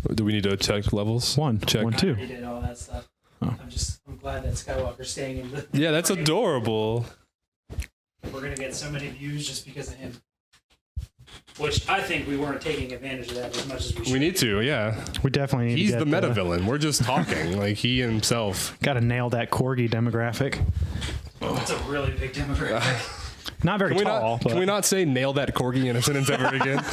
Do we need to check levels? Check. 1, 2. I did all that stuff. Oh. I'm glad that Skywalker's staying in the... Yeah, that's adorable. We're going to get so many views just because of him. Which I think we weren't taking advantage of that as much as we should. We need to, yeah. We definitely need He's to the meta-villain. We're just talking. Like, he himself. Got to nail that corgi demographic. That's a really big demographic. Not very tall. Can we not say nail that corgi in a sentence ever again?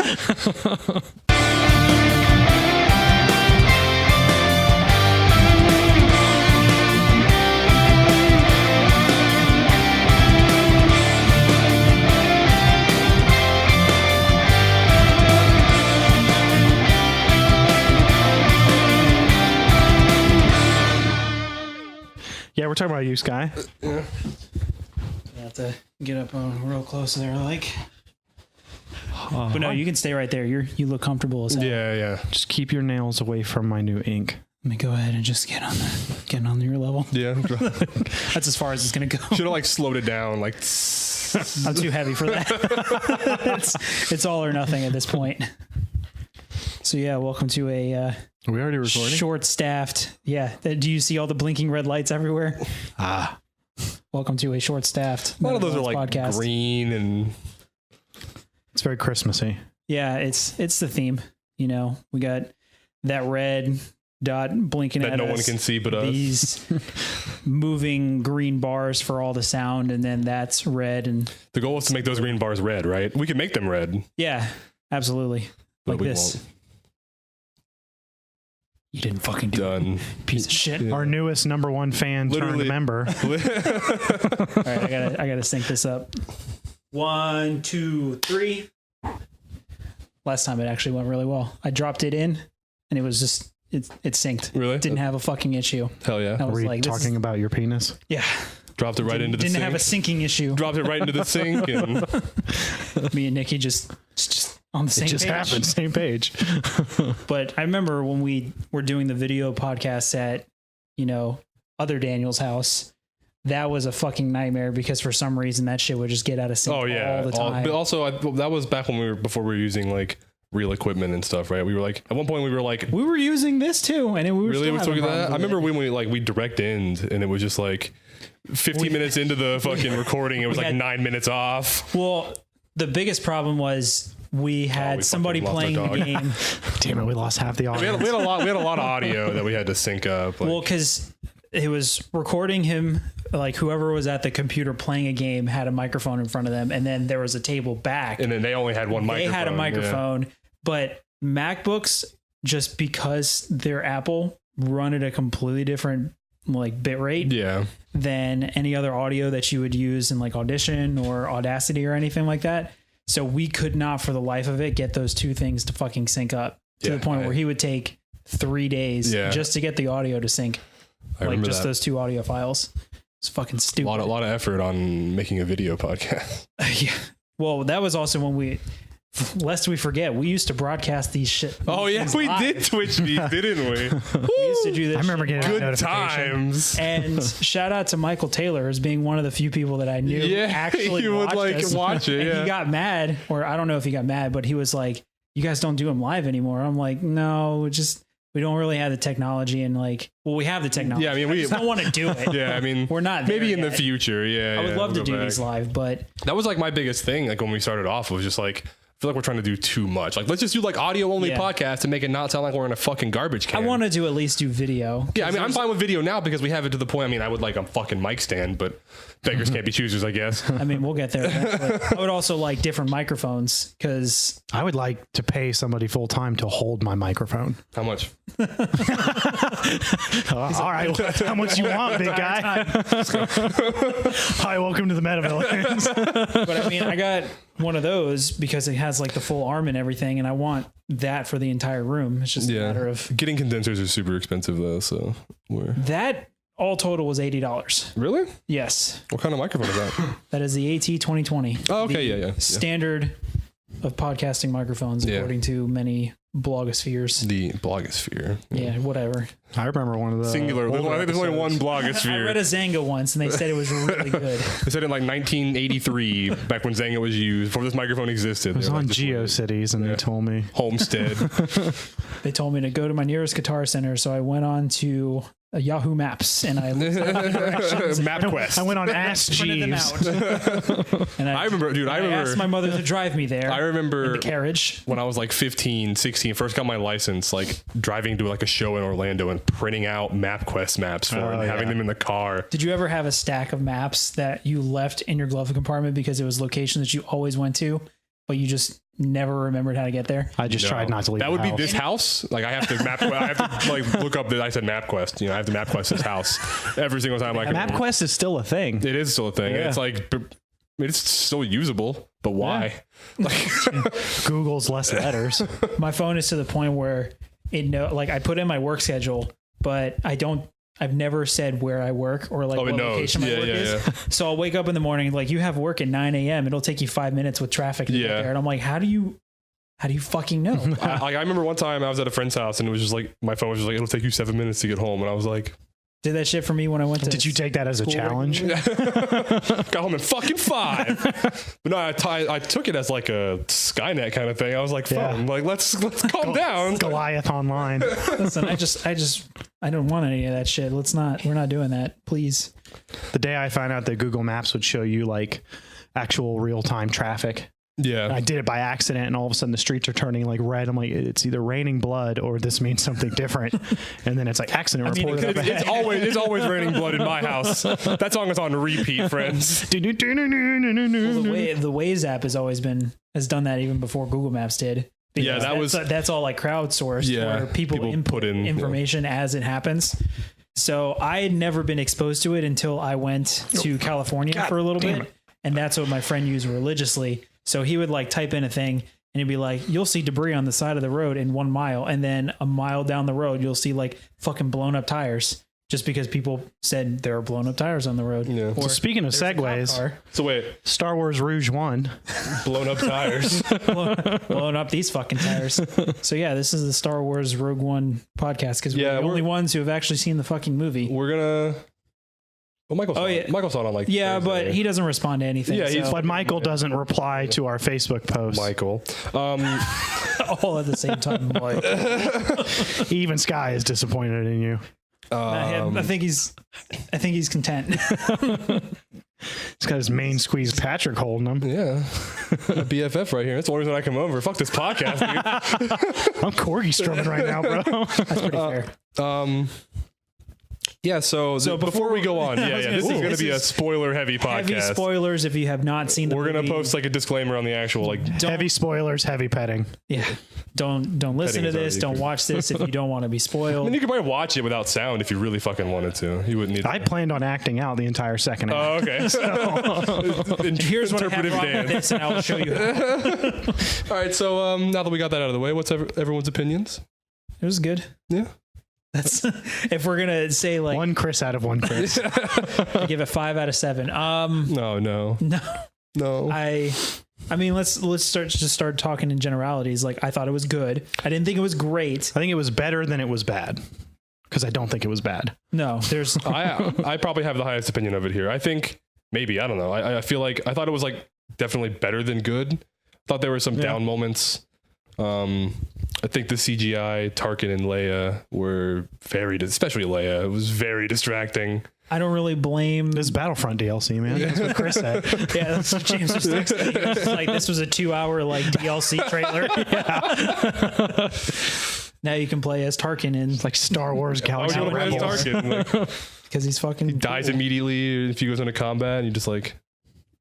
Yeah, we're talking about you, Sky. Yeah. You have to get up real close there, like. But no, you can stay right there. You look comfortable as hell. Yeah. Just keep your nails away from my new ink. Let me go ahead and just get on your level. Yeah. That's as far as it's gonna go. Should have like slowed it down, like. I'm too heavy for that. it's all or nothing at this point. So yeah, welcome to a Are we already recording? Short-staffed. Yeah. Do you see all the blinking red lights everywhere? Welcome to a short-staffed. A lot of those are like podcast. Green and. It's very Christmassy. Yeah, it's the theme. You know, we got that red dot blinking that at no us. one can see but us. These moving green bars for all the sound, and then that's red. And the goal is to make those green bars red, right? We can make them red. Yeah, absolutely. But like we this. Won't. You didn't fucking do it, piece of shit. Yeah. Our newest #1 fan turned member. All right, I gotta sync this up. 1, 2, 3. Last time it actually went really well. I dropped it in, and it was just it synced. Really? Didn't have a fucking issue. Hell yeah! I was Were you like, talking about your penis? Yeah. Dropped it right into the sink. Didn't have a syncing issue. Dropped it right into the sink, and me and Nikki just on the same page. It just happened, same page. But I remember when we were doing the video podcast at, other Daniel's house. That was a fucking nightmare because for some reason that shit would just get out of sync all the time. But also, that was back when before we were using like real equipment and stuff, right? We were like, at one point we were using this too, and then we were really still having that. I remember it. when we direct end, and it was just like 15 minutes into the fucking recording, it was like 9 minutes off. Well, the biggest problem was we had somebody playing the game. Damn it, we lost half the audience. We had a lot of audio that we had to sync up. Well, because it was recording him. Like whoever was at the computer playing a game had a microphone in front of them, and then there was a table back. And then they only had one microphone. They had a microphone, but MacBooks, just because they're Apple, run at a completely different like bit rate than any other audio that you would use in like Audition or Audacity or anything like that. So we could not for the life of it get those two things to fucking sync up to the point where he would take 3 days just to get the audio to sync. Like just those two audio files. It's fucking stupid. A lot of effort on making a video podcast. Yeah. Well, that was also when lest we forget, we used to broadcast these shit. Oh yeah, we did Twitch these, didn't we? We used to do this. I remember getting good times. And shout out to Michael Taylor as being one of the few people that I knew actually he would watch it. And he got mad, or I don't know if he got mad, but he was like, "You guys don't do them live anymore." I'm like, "No, we don't really have the technology," and we have the technology. Yeah, I mean, we just don't want to do it. Yeah, I mean, we're not there maybe in yet. the future. Yeah, I would love to do these live, but that was like my biggest thing. Like when we started off, it was just like, I feel like we're trying to do too much. Like, let's just do like audio only podcast and make it not sound like we're in a fucking garbage can. I want to at least do video. Yeah, I mean, I'm fine with video now because we have it to the point. I mean, I would like a fucking mic stand, but beggars can't be choosers, I guess. I mean, we'll get there. I would also like different microphones because I would like to pay somebody full time to hold my microphone. How much? All right, how much you want, big guy? Hi, welcome to the MetaVillains. But I mean, I got one of those because it has like the full arm and everything, and I want that for the entire room. It's just a matter of getting condensers are super expensive though, so that all total was $80. Really? Yes. What kind of microphone is that? That is the AT 2020. Oh, okay, yeah. Standard podcasting microphones, according to many blogospheres. The blogosphere. Yeah, whatever. I remember one of the singular. I think there's only one blogosphere. I read a Zanga once, and they said it was really good. They said in like 1983, back when Zanga was used, before this microphone existed. It was on GeoCities, and they told me. Homestead. They told me to go to my nearest guitar center, so I went on to Yahoo Maps, and I looked up the directions. MapQuest. I went on Ask printed them Jeeves. out. And I remember, dude. I remember. asked my mother to drive me there. I remember in the carriage when I was like 15, 16, first got my license, like driving to like a show in Orlando and printing out MapQuest maps for it and having them in the car. Did you ever have a stack of maps that you left in your glove compartment because it was location that you always went to, but you just never remembered how to get there? I just tried not to leave. That would be this house. Like I have to like look up that I said MapQuest. You know, I have to MapQuest this house every single time. Like MapQuest is still a thing. It is still a thing. Yeah. It's like, it's still usable, but why? Yeah. Like Google's less letters. My phone is to the point where like I put in my work schedule, but I've never said where I work or like what location my work is. So I'll wake up in the morning, like you have work at 9 a.m. It'll take you 5 minutes with traffic to get there. And I'm like, how do you fucking know? I remember one time I was at a friend's house and it was just like, my phone was just like, it'll take you 7 minutes to get home. And I was like, did that shit for me when I went to Did you take that as a challenge? got home in fucking 5. But no, I took it as like a Skynet kind of thing. I was like, fun. Like, let's calm down. Goliath online. Listen, I don't want any of that shit. We're not doing that, please. The day I found out that Google Maps would show you like actual real-time traffic. Yeah. I did it by accident, and all of a sudden the streets are turning like red. I'm like, it's either raining blood or this means something different. And then it's like accident reported. It's always raining blood in my house. That song is on repeat, friends. Well, the Waze app has done that even before Google Maps did. Yeah, that's all like crowdsourced, where people input in information as it happens. So I had never been exposed to it until I went to California for a little bit, and that's what my friend used religiously. So he would like type in a thing and he'd be like, you'll see debris on the side of the road in 1 mile. And then a mile down the road, you'll see like fucking blown up tires just because people said there are blown up tires on the road. Yeah. So speaking of segues, so wait, Star Wars Rouge 1, blown up tires, blown up these fucking tires. So yeah, this is the Star Wars Rogue One podcast because we're the only ones who have actually seen the fucking movie. We're gonna. Well, Michael's on like but he doesn't respond to anything. Yeah, but Michael doesn't reply to our Facebook post. Michael, all at the same time. Even Sky is disappointed in you. I think he's content. He's got his main squeeze Patrick holding him. Yeah, BFF right here. That's the only reason I come over. Fuck this podcast, dude. I'm corgi strumming right now, bro. That's pretty fair. Yeah, so before we go on, this is going to be a spoiler-heavy podcast. Heavy spoilers if you have not seen the movie. We're going to post like a disclaimer on the actual heavy spoilers, heavy petting. Yeah, don't listen to this. Don't watch this if you don't want to be spoiled. I mean, you could probably watch it without sound if you really fucking wanted to. You wouldn't need. I planned on acting out the entire second act. Oh, okay. Here's what I have wrong with this, and I'll show you how. All right, so now that we got that out of the way, what's everyone's opinions? It was good. Yeah. That's if we're gonna say like 1 Chris out of 1 Chris. I give it 5 out of 7. No. I mean, let's start talking in generalities. Like, I thought it was good. I didn't think it was great. I think it was better than it was bad, because I don't think it was bad. No, there's. I probably have the highest opinion of it here. I think maybe, I don't know. I feel like I thought it was like definitely better than good. Thought there were some down moments. I think the CGI Tarkin and Leia were especially Leia. It was very distracting. I don't really blame this Battlefront DLC, man. That's what Chris said. Yeah, that's what James was texting. It was like, this was a 2-hour like DLC trailer. Yeah. Now you can play as Tarkin in like Star Wars Galaxy of Rebels. Because he's fucking. He dies immediately if he goes into combat, and you just like.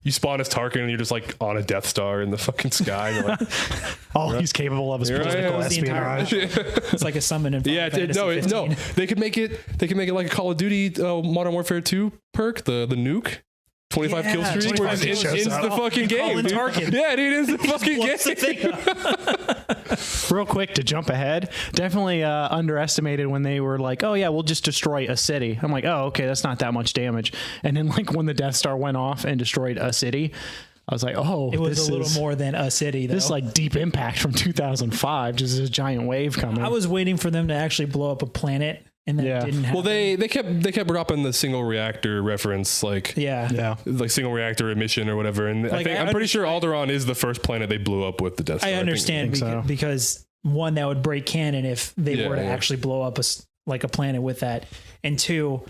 You spawn as Tarkin and you're just like on a Death Star in the fucking sky. You're like, all he's capable of is political espionage. It's like a summon in Final Fantasy 15. They could make it like a Call of Duty Modern Warfare 2 perk, the nuke. 25 kill streak where it ends the fucking game. Tarkin. Yeah, dude, ends the fucking game. Real quick to jump ahead, definitely underestimated when they were like, oh yeah, we'll just destroy a city. I'm like, oh, okay, that's not that much damage. And then like when the Death Star went off and destroyed a city, I was like, oh, it was a little more than a city, though. This is like Deep Impact from 2005, just this giant wave coming. I was waiting for them to actually blow up a planet, and that didn't happen. Well, they kept dropping the single reactor reference, like like single reactor emission or whatever. And like, I'm pretty sure Alderaan is the first planet they blew up with the Death Star. I understand because one, that would break canon if they were to actually blow up a planet with that, and two,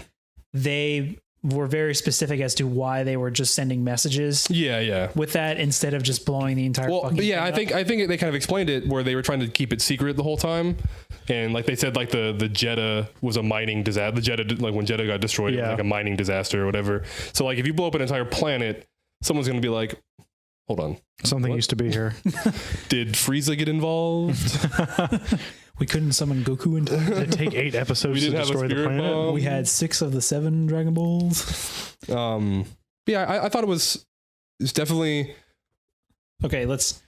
they were very specific as to why they were just sending messages with that instead of just blowing the entire fucking thing I think they kind of explained it where they were trying to keep it secret the whole time, and like they said, like the Jeddah was a mining disaster. The Jeddah, like when Jeddah got destroyed, it was like a mining disaster or whatever. So like if you blow up an entire planet, someone's going to be like, hold on, something used to be here. Did Frieza get involved? We couldn't summon Goku in time. Did it take 8 episodes to destroy the planet? Bomb. We had 6 of the 7 Dragon Balls. I thought it was definitely okay. Let's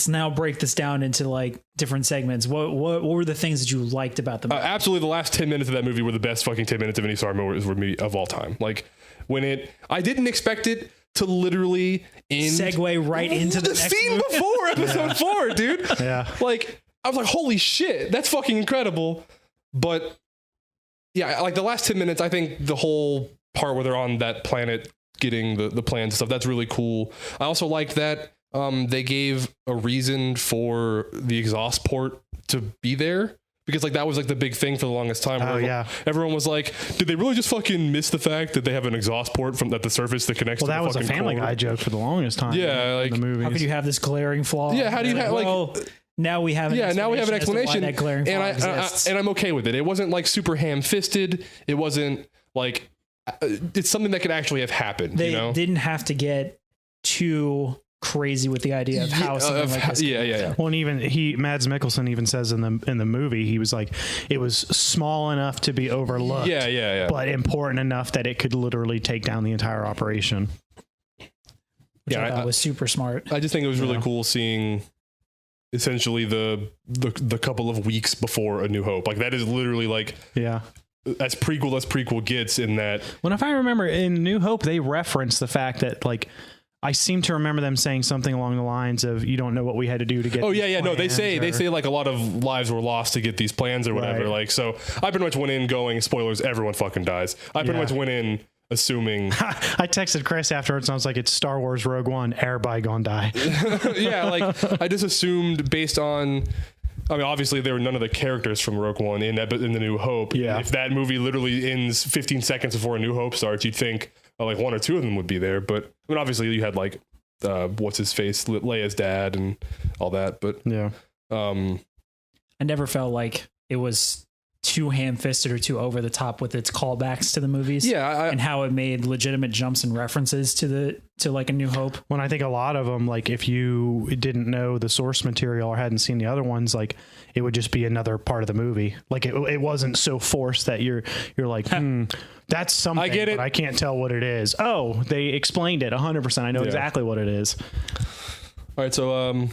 now break this down into like different segments. What were the things that you liked about the movie? Absolutely, the last 10 minutes of that movie were the best fucking 10 minutes of any Star Wars movie of all time. Like I didn't expect it to literally segue right into the next scene movie. before episode 4, dude. Yeah, like. I was like, holy shit, that's fucking incredible. But yeah, like the last 10 minutes, I think the whole part where they're on that planet getting the plans and stuff, that's really cool. I also liked that they gave a reason for the exhaust port to be there. Because like that was like the big thing for the longest time. Everyone was like, did they really just fucking miss the fact that they have an exhaust port from at the surface that connects to the fucking that was a Family Guy joke for the longest time. Yeah, like in the movies. How could you have this glaring flaw? Yeah, how do you have like... Now we have an explanation. And I'm okay with it. It wasn't like super ham-fisted. It wasn't like it's something that could actually have happened. They didn't have to get too crazy with the idea of how something like this. Yeah. Well, and even Mads Mikkelsen even says in the movie, he was like, it was small enough to be overlooked. Yeah. But important enough that it could literally take down the entire operation. Which I thought was super smart. I just think it was really cool seeing essentially the couple of weeks before A New Hope. Like that is literally like as prequel gets in that. Well, if I remember in New Hope, they reference the fact that like I seem to remember them saying something along the lines of, you don't know what we had to do to get. Oh yeah. No, they say like a lot of lives were lost to get these plans or whatever. Right. Like, so I pretty much went in going, spoilers, everyone fucking dies. I pretty much went in assuming. I texted Chris afterwards and I was like, it's Star Wars Rogue One, everybody gonna die. Yeah, like I just assumed based on, I mean, obviously there were none of the characters from Rogue One in The New Hope. Yeah. If that movie literally ends 15 seconds before A New Hope starts, you'd think like 1 or 2 of them would be there. But I mean, obviously you had like, what's his face, Leia's dad and all that. But yeah, I never felt like it was too ham-fisted or too over the top with its callbacks to the movies. Yeah, and how it made legitimate jumps and references to like A New Hope. When I think a lot of them, like if you didn't know the source material or hadn't seen the other ones, like it would just be another part of the movie. Like it wasn't so forced that you're like, that's something. I get it. But I can't tell what it is. Oh, they explained it 100%. I know exactly what it is. All right, so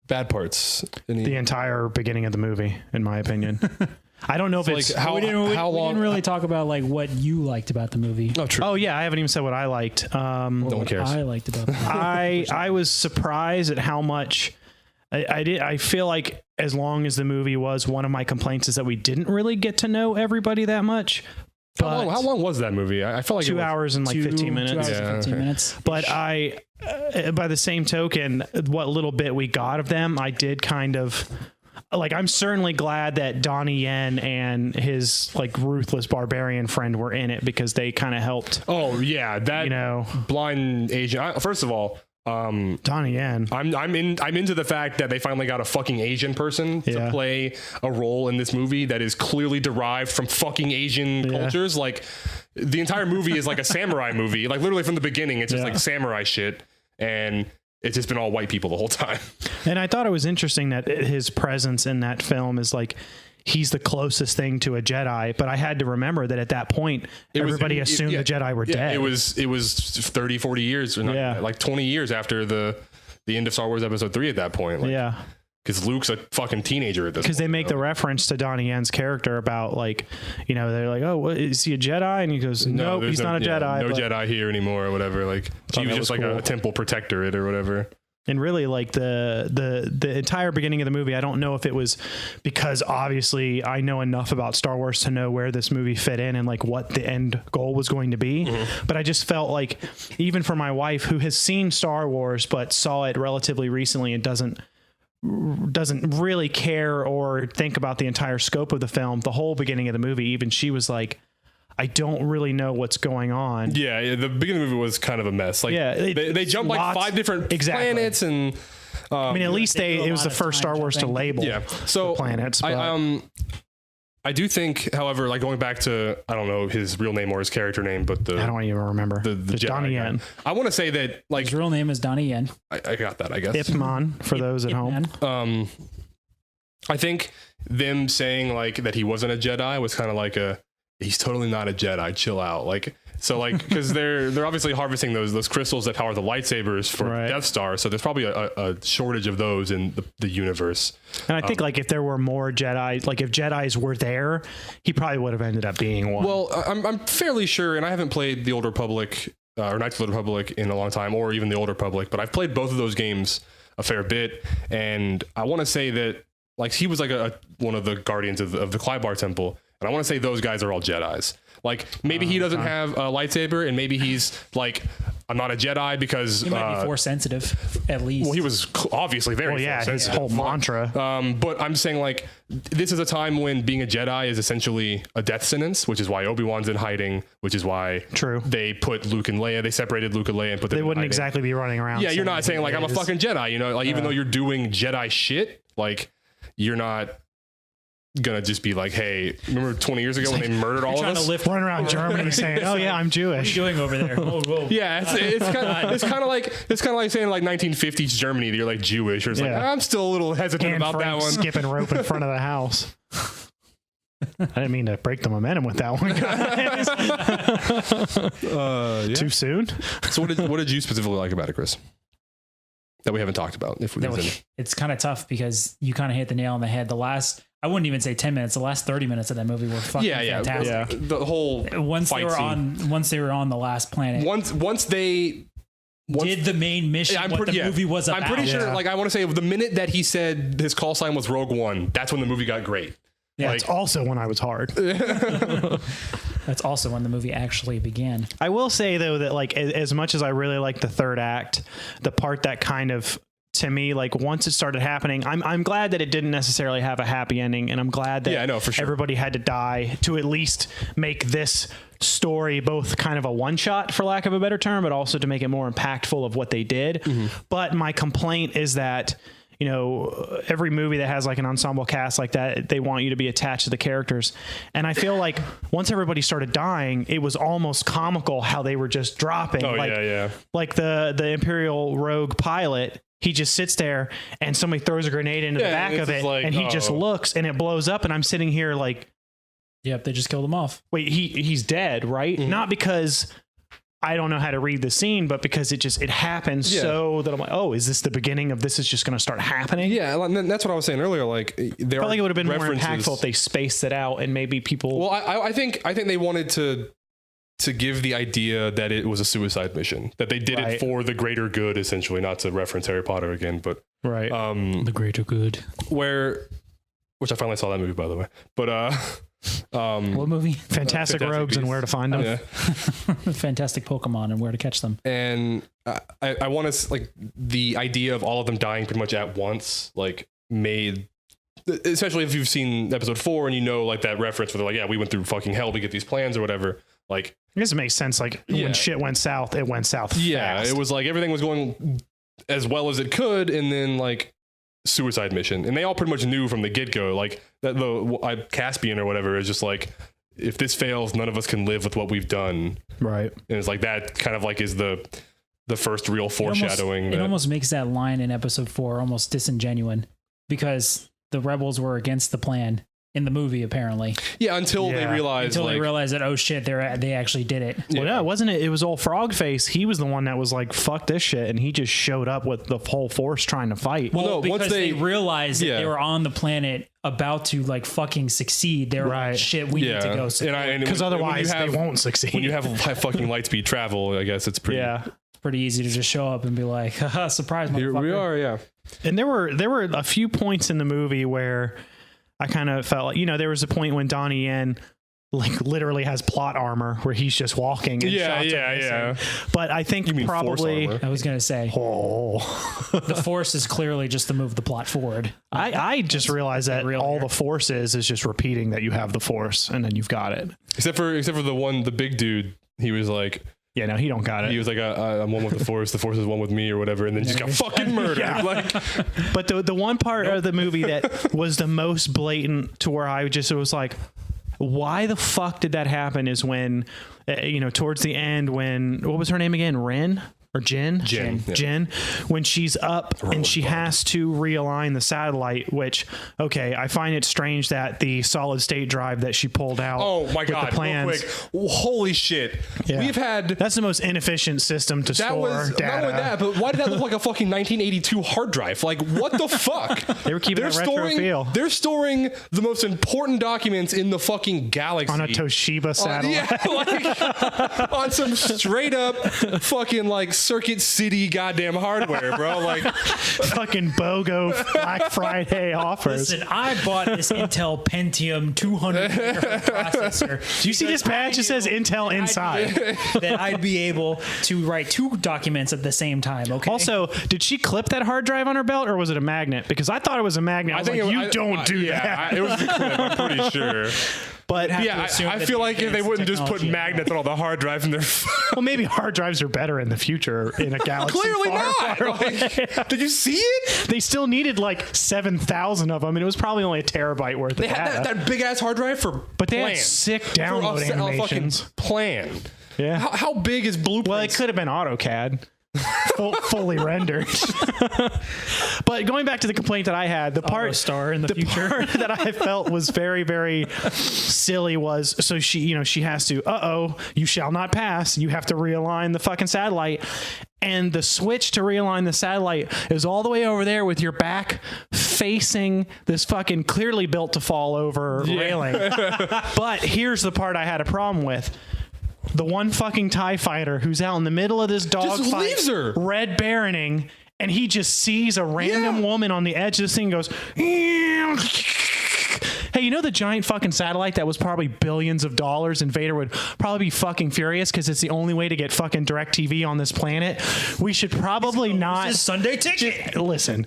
bad parts. The entire beginning of the movie, in my opinion. I don't know if it's like how long. We didn't really talk about like what you liked about the movie. Oh, true. Oh yeah, I haven't even said what I liked. No one cares. I liked about the movie. I was surprised at how much I did. I feel like as long as the movie was, one of my complaints is that we didn't really get to know everybody that much. How long was that movie? I felt like 2 hours and like 15 minutes. 2 hours and 15 minutes. But by the same token, what little bit we got of them, I did kind of like. I'm certainly glad that Donnie Yen and his like ruthless barbarian friend were in it because they kind of helped. Oh yeah, that blind Asian. First of all, Donnie Yen. I'm into the fact that they finally got a fucking Asian person to play a role in this movie that is clearly derived from fucking Asian cultures. Like the entire movie is like a samurai movie. Like literally from the beginning, it's just like samurai shit, and it's just been all white people the whole time. And I thought it was interesting that his presence in that film is like, he's the closest thing to a Jedi, but I had to remember that at that point, everybody assumed the Jedi were dead. It was 30, 40 years, or not, like 20 years after the end of Star Wars Episode 3 at that point. Like, because Luke's a fucking teenager at this. Because they make the reference to Donnie Yen's character about like, they're like, oh, what, is he a Jedi? And he goes, no, he's not a Jedi. No Jedi here anymore or whatever. Like she was just like a temple protectorate or whatever. And really, like the entire beginning of the movie, I don't know if it was because obviously I know enough about Star Wars to know where this movie fit in and like what the end goal was going to be. But I just felt like even for my wife who has seen Star Wars but saw it relatively recently and doesn't really care or think about the entire scope of the film, the whole beginning of the movie, even she was like, I don't really know what's going on. Yeah, the beginning of the movie was kind of a mess. Like, they jumped like 5 different planets, and I mean, at least it was the first Star Wars to label so the planets. I do think, however, like going back to, I don't know his real name or his character name, but I don't even remember. The Donnie Yen. I want to say that like his real name is Donnie Yen. I got that, I guess. Ip Man for those at home. I think them saying like that he wasn't a Jedi was kind of like he's totally not a Jedi. Chill out. Like, so like, because they're obviously harvesting those crystals that power the lightsabers for Death Star. So there's probably a shortage of those in the universe. And I think like if there were more Jedi, like if Jedis were there, he probably would have ended up being one. Well, I'm fairly sure, and I haven't played the Old Republic or Knights of the Republic in a long time, or even the Old Republic, but I've played both of those games a fair bit, and I want to say that like he was like one of the guardians of the Clybar Temple. And I want to say those guys are all Jedis. Like maybe he doesn't have a lightsaber, and maybe he's like, I'm not a Jedi because he might be force sensitive at least. Well, he was obviously very force sensitive. His whole mantra. But I'm saying like this is a time when being a Jedi is essentially a death sentence, which is why Obi-Wan's in hiding, which is why they put Luke and Leia. They separated Luke and Leia and put them. They wouldn't exactly be running around. Yeah, you're not saying like I'm a fucking Jedi. Like even though you're doing Jedi shit, like you're not gonna just be like, hey, remember 20 years ago when they murdered all of us? Running around Germany saying, oh yeah, I'm Jewish. What are you doing over there? Whoa. Yeah, it's kind of like saying like 1950s Germany that you're like Jewish, or it's like I'm still a little hesitant about that one. Skipping rope in front of the house. I didn't mean to break the momentum with that one. Too soon. So what did you specifically like about it, Chris? That we haven't talked about. It's kind of tough because you kind of hit the nail on the head. I wouldn't even say 10 minutes. The last 30 minutes of that movie were fucking fantastic. Yeah. The whole once they were on the last planet. Once they did the main mission, movie was about. I'm pretty sure. Like I want to say, the minute that he said his call sign was Rogue One, that's when the movie got great. Yeah, it's also when I was hard. That's also when the movie actually began. I will say though that like as much as I really like the third act, the part that kind of, to me, like once it started happening, I'm glad that it didn't necessarily have a happy ending, and I'm glad that for sure. Everybody had to die to at least make this story both kind of a one shot, for lack of a better term, but also to make it more impactful of what they did. But my complaint is that every movie that has like an ensemble cast like that, they want you to be attached to the characters. And I feel like once everybody started dying, it was almost comical how they were just dropping. Like the Imperial rogue pilot, he just sits there and somebody throws a grenade into the back of it, like, and he just looks and it blows up, and I'm sitting here like, yep, they just killed him off. Wait, he's dead, right? Not because I don't know how to read the scene, but because it happens so that I'm like, oh, is this the beginning of this is just going to start happening? Yeah, and that's what I was saying earlier. Like, there I felt like it would have been more impactful if they spaced it out and maybe people. Well, I think they wanted to give the idea that it was a suicide mission, that they did it for the greater good, essentially, not to reference Harry Potter again, but the greater good. Which I finally saw that movie, by the way, but what movie? Fantastic Rogues Beasts. And Where to Find Them. Yeah. Fantastic Pokemon and Where to Catch Them. And I want to like the idea of all of them dying pretty much at once, like made, especially if you've seen episode 4 and like that reference where they're like, yeah, we went through fucking hell to get these plans or whatever. Like, I guess it makes sense. Like when shit went south, it went south. Yeah, fast. It was like everything was going as well as it could, and then like suicide mission, and they all pretty much knew from the get-go, like that the Caspian or whatever is just like, if this fails, none of us can live with what we've done, right? And it's like that kind of like is the first real foreshadowing. It almost makes that line in episode 4 almost disingenuous, because the rebels were against the plan in the movie, apparently. Yeah, until they realize that, oh shit, they actually did it. Well, no, wasn't it? It was old Frogface. He was the one that was like, fuck this shit. And he just showed up with the whole force trying to fight. Well, no, because they realized that they were on the planet about to like fucking succeed. They were like, shit, we need to go. Because otherwise they won't succeed. When you have fucking light speed travel, I guess it's pretty... Yeah. It's pretty easy to just show up and be like, haha, surprise, motherfucker. Here we are, yeah. And there were a few points in the movie where I kind of felt like, there was a point when Donnie Yen like literally has plot armor where he's just walking. And yeah. But I think probably I was going to say, the force is clearly just to move the plot forward. I just realized that all the force is just repeating that you have the force and then you've got it. Except for the big dude, he was like, yeah, no, he don't got it. He was like, I'm one with the force is one with me or whatever, and then just got fucking murdered. Yeah. Like, but the one part of the movie that was the most blatant to where it was like, why the fuck did that happen is when, towards the end when, what was her name again? Ren? Or Jen, when she's up and she has to realign the satellite, which, okay, I find it strange that the solid state drive that she pulled out. Oh my God, real quick. Holy shit. Yeah. That's the most inefficient system to store data. Not only that, but why did that look like a fucking 1982 hard drive? Like, what the fuck? They were keeping a retro feel. They're storing the most important documents in the fucking galaxy. On a Toshiba satellite. On some straight up fucking like Circuit City goddamn hardware, bro. Like fucking BOGO Black Friday offers. Listen, I bought this Intel Pentium 200 processor. Do you see this badge? It says Intel inside. That I'd be able to write 2 documents at the same time. Okay. Also, did she clip that hard drive on her belt, or was it a magnet? Because I thought it was a magnet. I was like, you don't do that. It was a clip. I'm pretty sure. But yeah, I feel like if they wouldn't just put magnets on all the hard drives in their well, maybe hard drives are better in the future in a galaxy. Clearly not. Like, did you see it? They still needed like 7,000 of them, and it was probably only a terabyte worth of data. They had that big ass hard drive but they had sick download animations. Plan. Yeah. How big is Blueprint? Well, it could have been AutoCAD. Fully rendered. But going back to the complaint that I had, the part that I felt was very, very silly was, so she has to, you shall not pass. You have to realign the fucking satellite. And the switch to realign the satellite is all the way over there with your back facing this fucking clearly built to fall over railing. But here's the part I had a problem with. The one fucking TIE fighter who's out in the middle of this dogfight, red baroning, and he just sees a random woman on the edge of this thing and goes, hey, you know the giant fucking satellite that was probably billions of dollars, and Vader would probably be fucking furious because it's the only way to get fucking DirecTV on this planet? We should probably not... This Sunday ticket? Listen...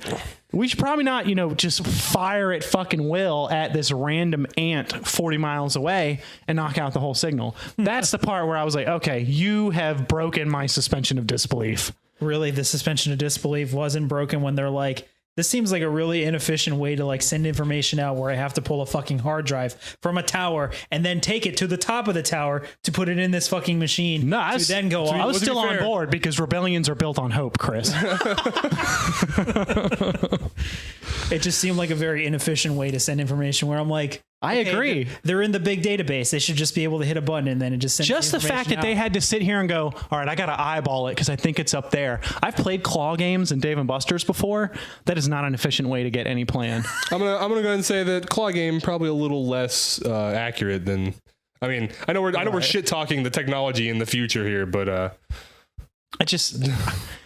We should probably not, just fire at fucking will at this random ant 40 miles away and knock out the whole signal. That's the part where I was like, okay, you have broken my suspension of disbelief. Really, the suspension of disbelief wasn't broken when they're like, this seems like a really inefficient way to like send information out where I have to pull a fucking hard drive from a tower and then take it to the top of the tower to put it in this fucking machine. No, I was still on board because rebellions are built on hope, Chris. It just seemed like a very inefficient way to send information where I'm like, I agree. They're in the big database. They should just be able to hit a button and then it just sends just the fact that they had to sit here and go, all right, I got to eyeball it because I think it's up there. I've played claw games in Dave & Buster's before. That is not an efficient way to get any plan. I'm gonna go ahead and say that claw game probably a little less accurate than. I mean, I know we're shit talking the technology in the future here, but I just.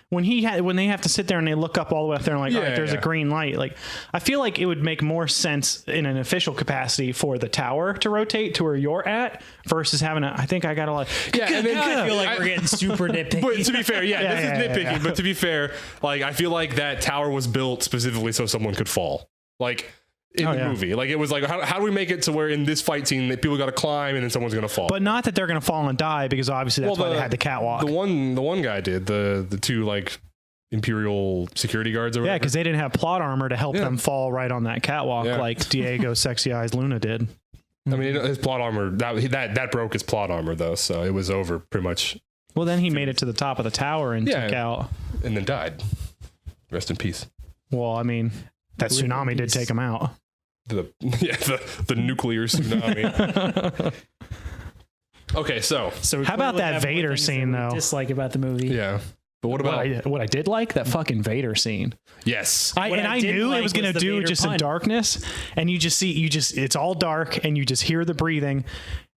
When they have to sit there and they look up all the way up there and like, all right, there's a green light. Like, I feel like it would make more sense in an official capacity for the tower to rotate to where you're at versus having I think I got to like, and then I feel like we're getting super nitpicky. But to be fair, this is nitpicking. But to be fair, like, I feel like that tower was built specifically so someone could fall. Like, in the movie. Like, it was like, how do we make it to where in this fight scene that people got to climb and then someone's going to fall? But not that they're going to fall and die, because obviously that's why they had the catwalk. The one guy did, the two, like, Imperial security guards or whatever. Yeah, because they didn't have plot armor to help them fall right on that catwalk like Diego Sexy Eyes Luna did. I mean, his plot armor, that broke his plot armor, though, so it was over pretty much. Well, then he made it to the top of the tower and took out... And then died. Rest in peace. Well, I mean, that tsunami did take him out. the nuclear tsunami. Okay, so how about that Vader scene though? Dislike about the movie. Yeah. But what about what I did like? That fucking Vader scene. Yes. I knew it was going to do just some darkness, and it's all dark, and you just hear the breathing.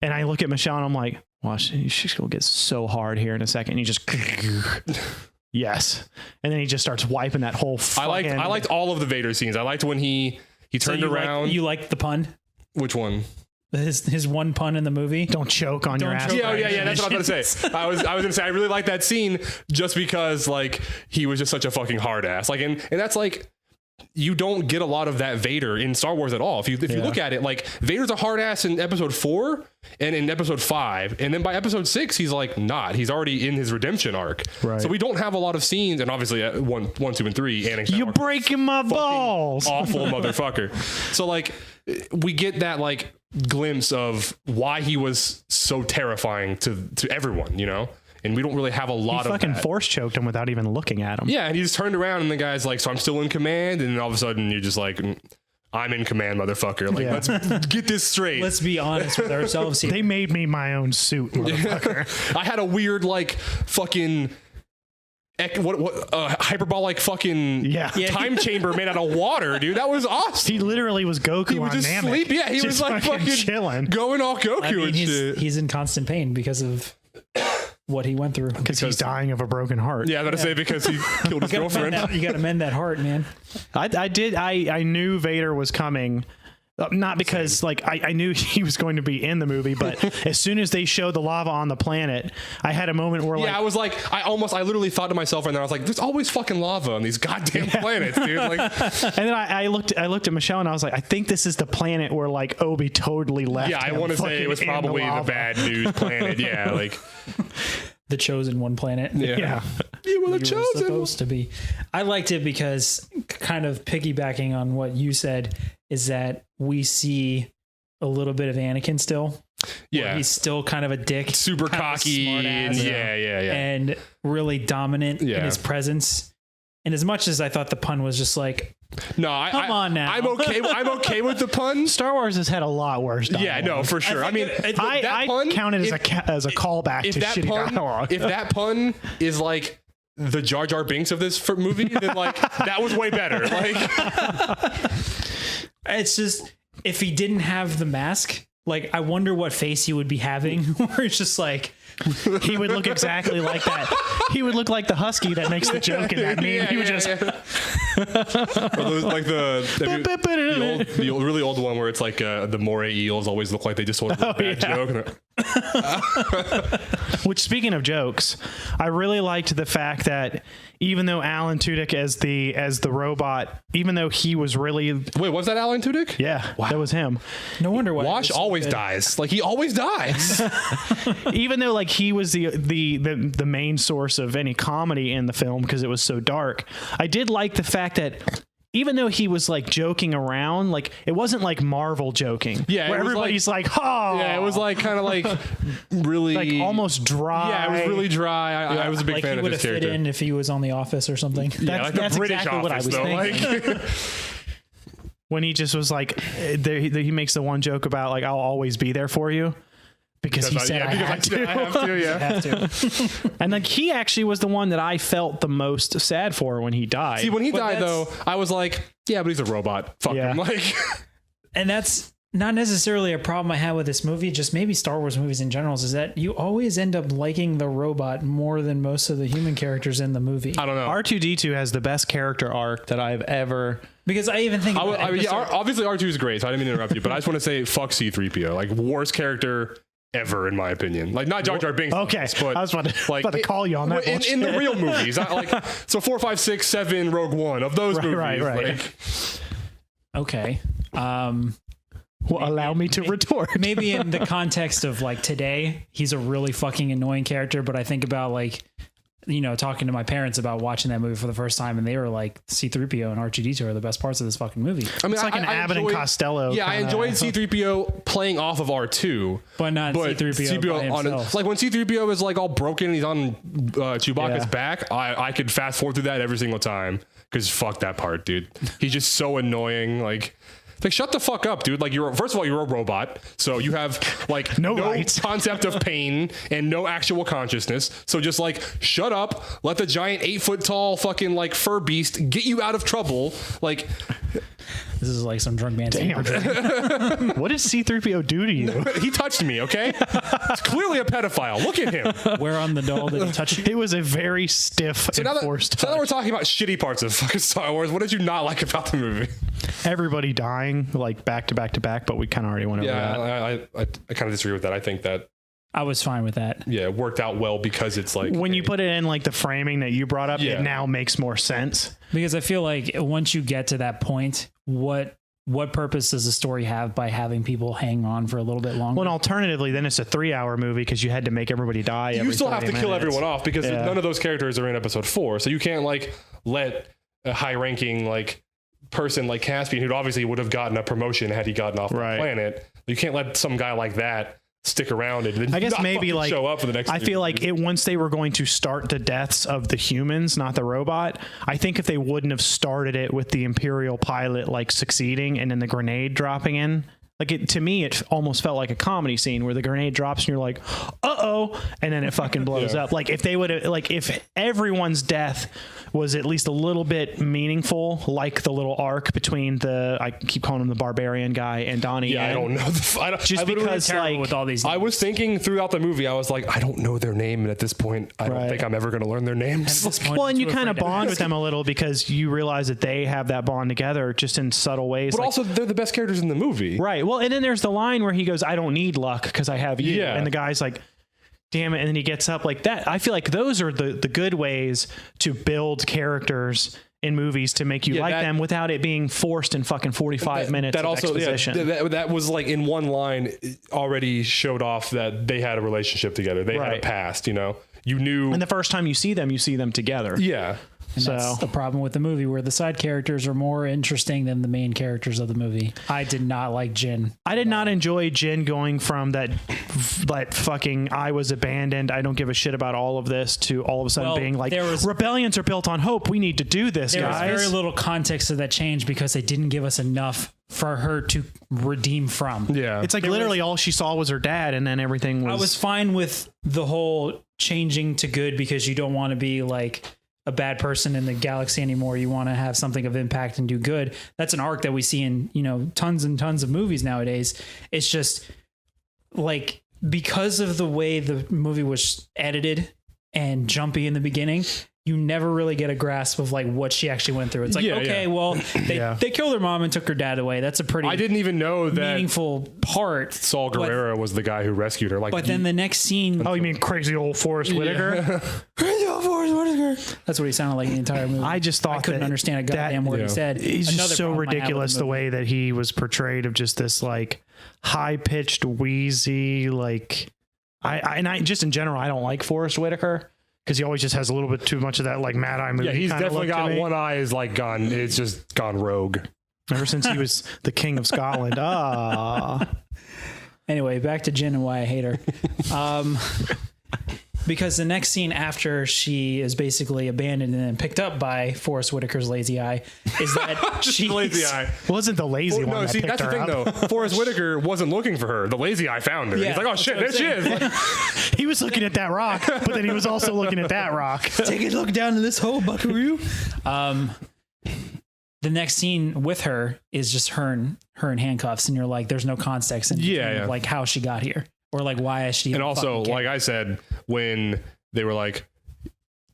And I look at Michelle, and I'm like, watch, she's going to get so hard here in a second. And you just, yes. And then he just starts wiping that whole fucking... I liked all of the Vader scenes. I liked when he turned around. You liked the pun? Which one? His one pun in the movie. Don't choke on your ass. Yeah. That's what I was gonna say. I was gonna say I really like that scene just because like he was just such a fucking hard ass. Like and that's like you don't get a lot of that Vader in Star Wars at all. If you look at it, like Vader's a hard ass in episode 4 and in episode 5, and then by episode 6 he's like not. He's already in his redemption arc. Right. So we don't have a lot of scenes, and obviously 1, 2, and 3. You're breaking my balls. Awful motherfucker. So like we get that like glimpse of why he was so terrifying to everyone, you know? And we don't really have a lot of that. He fucking force choked him without even looking at him. Yeah, and he just turned around and the guy's like, so I'm still in command? And then all of a sudden you're just like, I'm in command, motherfucker. Like, let's get this straight. Let's be honest with ourselves here. They made me my own suit, motherfucker. I had a weird like fucking... hyperbolic fucking time chamber made out of water, dude. That was awesome. He literally was Goku. He was just sleep. Yeah, he was like fucking chilling, going all Goku and shit. He's in constant pain because of what he went through. Because he's dying of a broken heart. Yeah, I was gonna say because he killed his girlfriend. You got to mend that heart, man. I knew Vader was coming. Not because like I knew he was going to be in the movie, but as soon as they showed the lava on the planet, I had a moment where I was like, I literally thought to myself, and then I was like, there's always fucking lava on these goddamn planets, dude. Like, and then I looked at Michelle and I was like, I think this is the planet where like Obi totally left. Yeah, I want to say it was probably the bad news planet. Yeah, like the chosen one planet. Yeah. You were the chosen. Supposed to be. I liked it because kind of piggybacking on what you said is that we see a little bit of Anakin still. Yeah. He's still kind of a dick. Super cocky. And and really dominant in his presence. And as much as I thought the pun was just like, come on now. I'm okay with the pun. Star Wars has had a lot worse dialogue. Yeah, no, for sure. I mean, I count it as a callback to shitty dialogue. If that pun is like the Jar Jar Binks of this movie, then like that was way better. Like, it's just if he didn't have the mask, like I wonder what face he would be having. Where it's just like he would look exactly like that. He would look like the husky that makes the joke in that meme. He would just or those, like the old, really old one where it's like the moray eels always look like they just told a bad joke. Which, speaking of jokes, I really liked the fact that even though Alan Tudyk as the robot, even though he was really was that Alan Tudyk? Yeah, wow. That was him. No wonder why Wash always dies. Like he always dies. Even though like he was the main source of any comedy in the film because it was so dark, I did like the fact that even though he was like joking around, like it wasn't like Marvel joking. Yeah, where everybody's like, oh. Yeah, it was like kind of like really like almost dry. Yeah, it was really dry. I was a big fan of his character. He would have fit in if he was on The Office or something. That's British exactly what I was thinking. Like, when he just was like, he makes the one joke about like, I'll always be there for you. Because he said I have to. And like he actually was the one that I felt the most sad for when he died. See, when he died though, I was like, yeah, but he's a robot. Fuck him. Like, and that's not necessarily a problem I have with this movie. Just maybe Star Wars movies in general is that you always end up liking the robot more than most of the human characters in the movie. I don't know. R2-D2 has the best character arc that I've ever. Because I even think obviously R2 is great, so I didn't mean to interrupt you, but I just want to say fuck C-3PO. Like worst character ever, in my opinion. Like not Jar Jar Binks. Okay, but I was about to call you on that. In the real movies, like so 4, 5, 6, 7, Rogue One of those movies. Right. Like, okay. Well, allow me to retort. Maybe in the context of like today, he's a really fucking annoying character. But I think about like, you know, talking to my parents about watching that movie for the first time, and they were like, C-3PO and R2-D2 are the best parts of this fucking movie. I mean, it's like an Abbott and Costello. Yeah, I enjoyed C-3PO playing off of R2, but not C-3PO by himself. Like when C-3PO is like all broken and he's on Chewbacca's back, I could fast forward through that every single time because fuck that part, dude. He's just so annoying. Like Like, shut the fuck up, dude. Like, first of all, you're a robot, so you have like no concept of pain and no actual consciousness. So just like shut up, let the giant 8-foot tall fucking like fur beast get you out of trouble. Like, this is like some drunk man. Damn. What did C-3PO do to you? He touched me, okay? It's clearly a pedophile. Look at him. Where on the doll did he touch you? It was a very stiff and forced touch. So now we're talking about shitty parts of fucking Star Wars. What did you not like about the movie? Everybody dying like back to back to back, but we kind of already went over that. I kind of disagree with that. I think that I was fine with that. Yeah, it worked out well because it's like when you put it in like the framing that you brought up, it now makes more sense. Because I feel like once you get to that point, what purpose does the story have by having people hang on for a little bit longer? Well, and alternatively, then it's a 3-hour movie because you had to make everybody die. You still have to kill everyone off because none of those characters are in episode 4. So you can't like let a high-ranking like person like Caspian, who obviously would have gotten a promotion had he gotten off the planet. You can't let some guy like that stick around and I guess maybe like show up for the next. I feel like once they were going to start the deaths of the humans, not the robot. I think if they wouldn't have started it with the Imperial pilot like succeeding and then the grenade dropping in, like to me, it almost felt like a comedy scene where the grenade drops and you're like, uh-oh, and then it fucking blows up. Like if they would have, like if everyone's death was at least a little bit meaningful, like the little arc between I keep calling him the barbarian guy and Donnie. Yeah, I don't know. Just because like with all these names. I was thinking throughout the movie, I was like, I don't know their name, and at this point, I don't think I'm ever going to learn their names. Well, and you kind of bond with them a little because you realize that they have that bond together just in subtle ways. But also, they're the best characters in the movie, right? Well, and then there's the line where he goes, "I don't need luck because I have you," Yeah. and the guy's like, damn it, and then he gets up like that. I feel like those are the good ways to build characters in movies to make you like them without it being forced in fucking 45 minutes that of also exposition. that was like in one line already showed off that they had a relationship together. They had a past, you knew, and the first time you see them together. Yeah. And that's the problem with the movie, where the side characters are more interesting than the main characters of the movie. I did not like Jin. I did not enjoy Jin going from that fucking I was abandoned, I don't give a shit about all of this, to all of a sudden being like, rebellions are built on hope. We need to do this, guys. There was very little context to that change because they didn't give us enough for her to redeem from. Yeah. It's like literally all she saw was her dad, and then everything was... I was fine with the whole changing to good because you don't want to be like a bad person in the galaxy anymore. You want to have something of impact and do good. That's an arc that we see in, tons and tons of movies nowadays. It's just like, because of the way the movie was edited and jumpy in the beginning, you never really get a grasp of like what she actually went through. It's like, they killed her mom and took her dad away. That's a pretty, I didn't even know that meaningful part. Saul Guerrero was the guy who rescued her. But then the next scene. Oh, you mean crazy old Forrest Whitaker? Crazy old Forrest Whitaker. That's what he sounded like the entire movie. I just thought I couldn't understand a goddamn word he said. He's just so ridiculous the way that he was portrayed, of just this like high pitched, wheezy, like I just in general, I don't like Forrest Whitaker. Because he always just has a little bit too much of that like Mad Eye movie. Yeah, he's definitely got one eye is like gone. It's just gone rogue. Ever since he was the king of Scotland. Anyway, back to Jin and why I hate her. Because the next scene after she is basically abandoned and then picked up by Forrest Whitaker's lazy eye is that she's lazy eye. Wasn't the lazy one? No, see, that's the thing though. Forrest Whitaker wasn't looking for her. The lazy eye found her. Yeah, he's like, oh shit, there she is. He was looking at that rock, but then he was also looking at that rock. Take a look down in this hole, buckaroo. The next scene with her is just her in handcuffs, and you're like, there's no context in like how she got here. Or like, why is she? And also, like I said, when they were like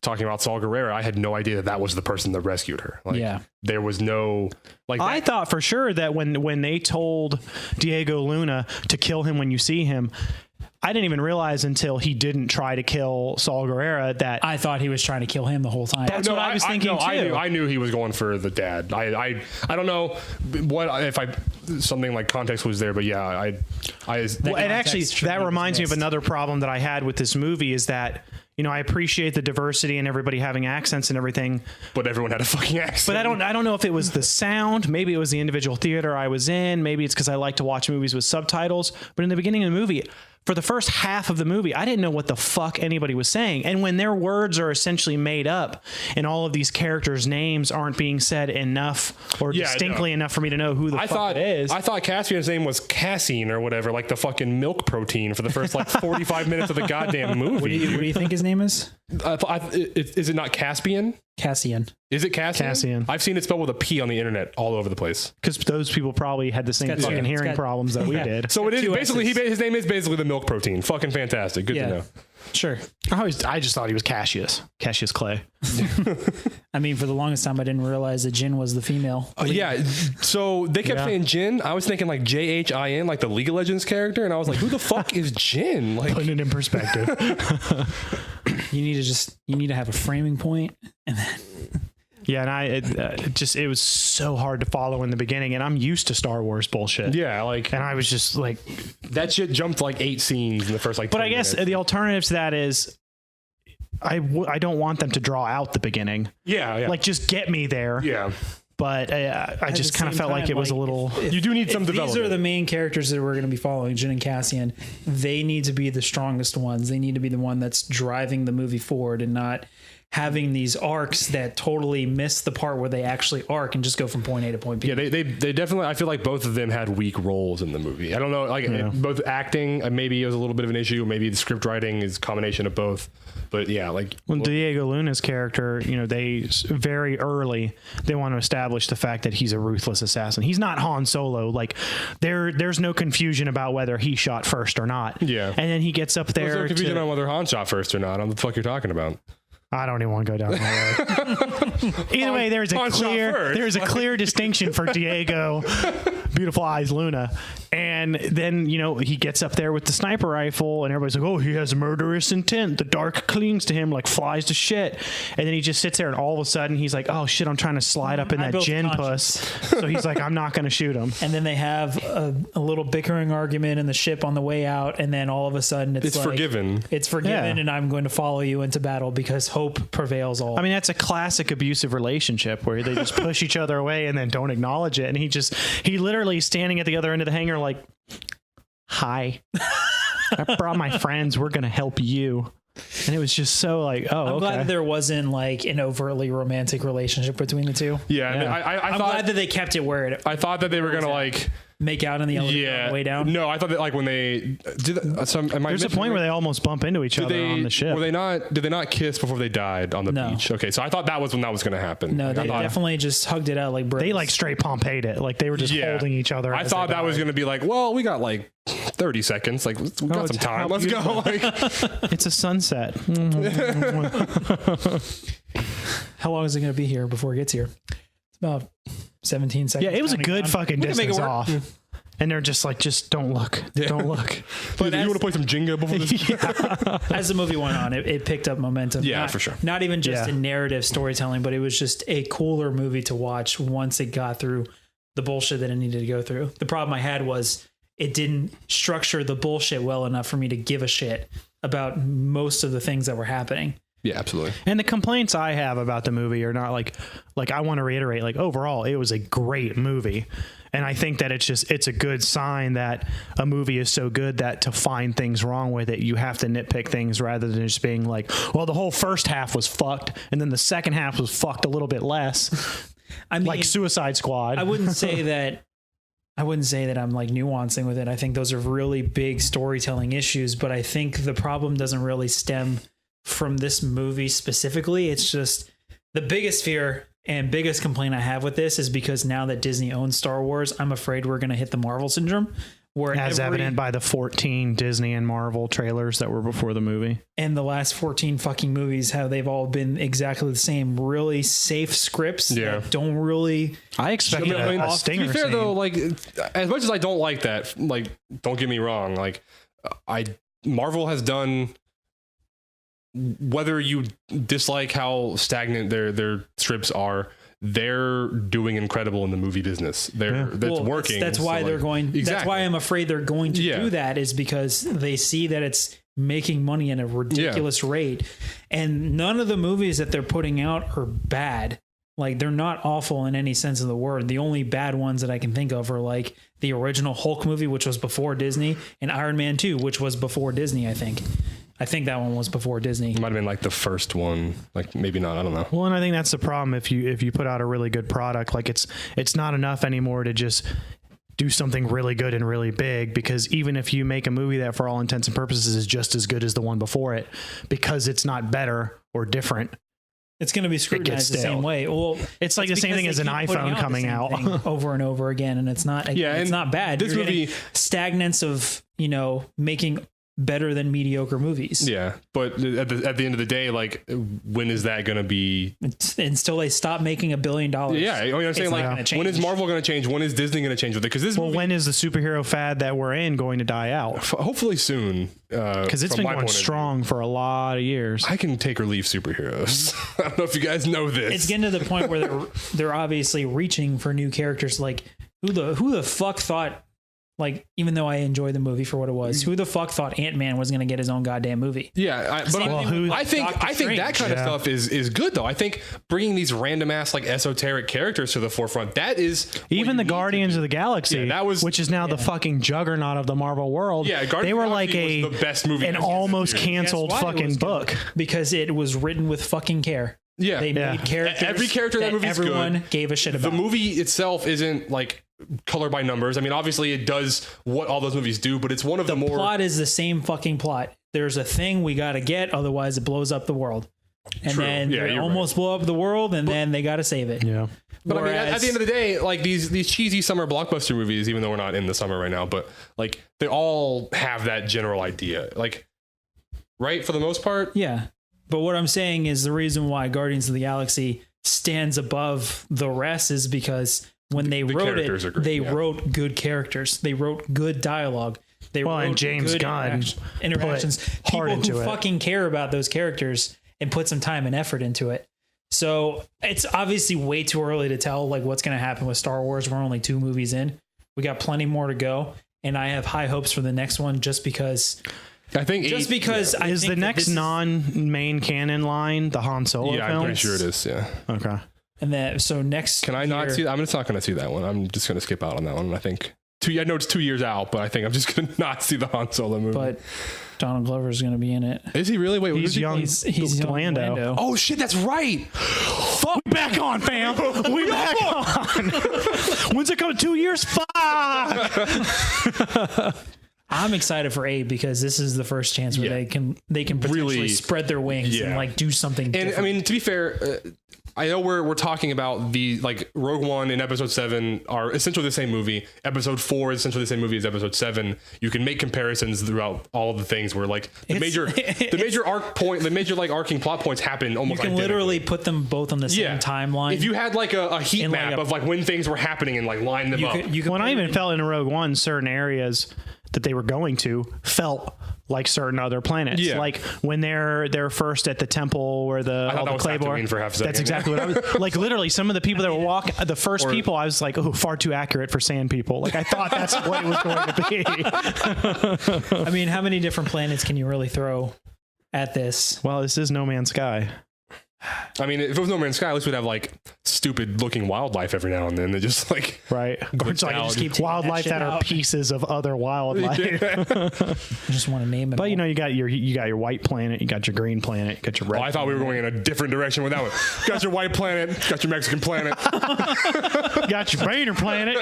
talking about Saul Guerrero, I had no idea that was the person that rescued her. Like, there was no like. I thought for sure that when they told Diego Luna to kill him when you see him, I didn't even realize until he didn't try to kill Saul Guerrero that I thought he was trying to kill him the whole time. That's what I was thinking too. I knew he was going for the dad. I don't know what if something like context was there, but yeah, and actually that reminds me of another problem that I had with this movie is that, I appreciate the diversity and everybody having accents and everything, but everyone had a fucking accent. But I don't know if it was the sound. Maybe it was the individual theater I was in. Maybe it's because I like to watch movies with subtitles. But in the beginning of the movie, for the first half of the movie, I didn't know what the fuck anybody was saying. And when their words are essentially made up and all of these characters' names aren't being said enough or distinctly enough for me to know who the fuck it is. I thought Caspian's name was casein or whatever, like the fucking milk protein for the first like 45 minutes of the goddamn movie. What do you think his name is? Is it not Caspian? Cassian. Is it Cassian? Cassian. I've seen it spelled with a P on the internet all over the place. Because those people probably had the same fucking hearing problems that we did. So it is basically his name is basically the milk protein. Fucking fantastic. Good to know. Sure. I just thought he was Cassius Clay. I mean, for the longest time, I didn't realize that Jin was the female. So they kept saying Jin. I was thinking like Jhin, like the League of Legends character, and I was like, who the fuck is Jin? Like, putting it in perspective. You need to have a framing point, and then. Yeah, and it was so hard to follow in the beginning, and I'm used to Star Wars bullshit. Yeah, like, and I was just like, that shit jumped like 8 scenes in the first like. But I guess minutes. the alternative to that is, I don't want them to draw out the beginning. Yeah. Like, just get me there. Yeah. But I just kind of felt like it was a little. You do need some development. These are the main characters that we're going to be following, Jin and Cassian. They need to be the strongest ones. They need to be the one that's driving the movie forward and not having these arcs that totally miss the part where they actually arc and just go from point A to point B. Yeah, they definitely, I feel like both of them had weak roles in the movie. I don't know, like both acting, maybe it was a little bit of an issue. Maybe the script writing is a combination of both. But yeah, like Diego Luna's character, they very early, they want to establish the fact that he's a ruthless assassin. He's not Han Solo. Like there's no confusion about whether he shot first or not. Yeah. And then he gets up there. There's no confusion on whether Han shot first or not. On the fuck you're talking about. I don't even want to go down that road. Either way, there's a clear distinction for Diego, Beautiful Eyes Luna. And then, he gets up there with the sniper rifle and everybody's like, oh, he has murderous intent. The dark clings to him like flies to shit. And then he just sits there and all of a sudden he's like, oh shit, I'm trying to slide up in that gin puss. So he's like, I'm not going to shoot him. And then they have a little bickering argument in the ship on the way out. And then all of a sudden it's like, forgiven. It's forgiven. And I'm going to follow you into battle because hope prevails all. I mean, that's a classic abusive relationship where they just push each other away and then don't acknowledge it. And he literally standing at the other end of the hangar like, hi, I brought my friends. We're going to help you. And it was just so like, I'm glad there wasn't like an overtly romantic relationship between the two. Yeah. I mean, I'm glad that they kept it where it. I thought that they were going to like make out in the elevator on the way down. No, I thought that like when they did there's a point where they almost bump into each other on the ship. Did they not kiss before they died on the beach? Okay, so I thought that was when that was going to happen. No, they definitely just hugged it out like bros. They like straight Pompeyed it. Like they were just holding each other. I thought that was going to be like, well, we got like 30 seconds. Like we got some time. Let's go. Like it's a sunset. How long is it going to be here before it gets here? It's about 17 seconds. Yeah, it was a good fucking distance off. And they're just like, just don't look. Don't look. But you want to play some Jenga before this? As the movie went on, it picked up momentum. Yeah, for sure. Not even just in narrative storytelling, but it was just a cooler movie to watch once it got through the bullshit that it needed to go through. The problem I had was it didn't structure the bullshit well enough for me to give a shit about most of the things that were happening. Yeah, absolutely. And the complaints I have about the movie are not like I want to reiterate, like overall, it was a great movie. And I think that it's a good sign that a movie is so good that to find things wrong with it, you have to nitpick things rather than just being like, well, the whole first half was fucked. And then the second half was fucked a little bit less. I mean, like Suicide Squad. I wouldn't say that I'm like nuancing with it. I think those are really big storytelling issues, but I think the problem doesn't really stem from this movie specifically. It's just the biggest fear and biggest complaint I have with this is because now that Disney owns Star Wars, I'm afraid we're going to hit the Marvel syndrome. Where as evident by the 14 Disney and Marvel trailers that were before the movie. And the last 14 fucking movies, how they've all been exactly the same, really safe scripts that don't really... I expected a stinger To be fair scene. though, like as much as I don't like that, like don't get me wrong, like Marvel has done, whether you dislike how stagnant their scripts are, they're doing incredible in the movie business. That's working. That's why they're going. Exactly. That's why I'm afraid they're going to do that, is because they see that it's making money at a ridiculous rate. And none of the movies that they're putting out are bad. Like, they're not awful in any sense of the word. The only bad ones that I can think of are like the original Hulk movie, which was before Disney, and Iron Man 2, which was before Disney, I think. I think that one was before Disney. It might have been like the first one, like maybe not. I don't know. Well, and I think that's the problem. If you put out a really good product, like it's not enough anymore to just do something really good and really big, because even if you make a movie that for all intents and purposes is just as good as the one before it, because it's not better or different, it's going to be scrutinized the same way. Well, it's like the same thing as an iPhone coming out over and over again, and it's not. Yeah, it's not bad. This movie stagnance of making better than mediocre movies. Yeah, but at the end of the day, like, when is that going to be? Until they stop making $1 billion. Yeah, I mean, I'm saying, like, when is Marvel going to change? When is Disney going to change with it? Because this. Well, when is the superhero fad that we're in going to die out? Hopefully soon. Because it's been going strong for a lot of years. I can take or leave superheroes. I don't know if you guys know this. It's getting to the point where they're obviously reaching for new characters. Like, who the fuck thought? Like, even though I enjoyed the movie for what it was, who the fuck thought Ant-Man was going to get his own goddamn movie? Yeah, I think that kind of stuff is good, though. I think bringing these random ass, like, esoteric characters to the forefront, that is even the Guardians of the Galaxy, which is now the fucking juggernaut of the Marvel world. Yeah, they were like the best movie, an almost canceled fucking book because it was written with fucking care. Yeah, they made characters. Every character in that movie is good. Everyone gave a shit about. The movie itself isn't like color by numbers. I mean, obviously it does what all those movies do, but it's one of the more. The plot is the same fucking plot. There's a thing we got to get, otherwise it blows up the world. And then they almost blow up the world, and then they got to save it. Yeah. But I mean, at the end of the day, like these cheesy summer blockbuster movies, even though we're not in the summer right now, but like they all have that general idea, like, right, for the most part. Yeah. But what I'm saying is the reason why Guardians of the Galaxy stands above the rest is because when they wrote it, they wrote good characters. They wrote good dialogue. They wrote and James Gunn interactions. People who fucking care about those characters and put some time and effort into it. So it's obviously way too early to tell like what's going to happen with Star Wars. We're only 2 movies in. We got plenty more to go, and I have high hopes for the next one just because. I think is the next non-main canon line the Han Solo film? I'm pretty sure it is. Yeah. Okay. And then so next. Can I not see? I'm just not going to see that one. I'm just going to skip out on that one. I think I know it's 2 years out, but I think I'm just going to not see the Han Solo movie. But Donald Glover is going to be in it. Is he really? Wait, he's young. He's young Lando. Oh shit, that's right. Fuck, we back on, fam. We back on. When's it coming? 2 years? Fuck. I'm excited for Abe because this is the first chance where they can potentially really spread their wings and like do something different. And I mean, to be fair, I know we're talking about the like Rogue One and Episode 7 are essentially the same movie. Episode 4 is essentially the same movie as Episode 7. You can make comparisons throughout all of the things where like the major like arcing plot points happen almost. You can literally put them both on the same timeline. If you had like a heat map of like when things were happening and like line them up. When I even felt in Rogue One, certain areas that they were going to felt like certain other planets. Yeah. Like when they're first at the temple where all the Claymore. For half a second. That's exactly what I was like. Literally, some of the people that were walking, the first people, I was like, oh, far too accurate for sand people. Like I thought that's what it was going to be. I mean, how many different planets can you really throw at this? Well, this is No Man's Sky. I mean, if it was No Man's Sky, at least we'd have like stupid looking wildlife every now and then. They just like just keep wildlife that are pieces of other wildlife. I just want to name it. But you got your white planet, you got your green planet, you got your red. I thought we were going in a different direction with that one. Got your white planet, got your Mexican planet, got your Boehner planet.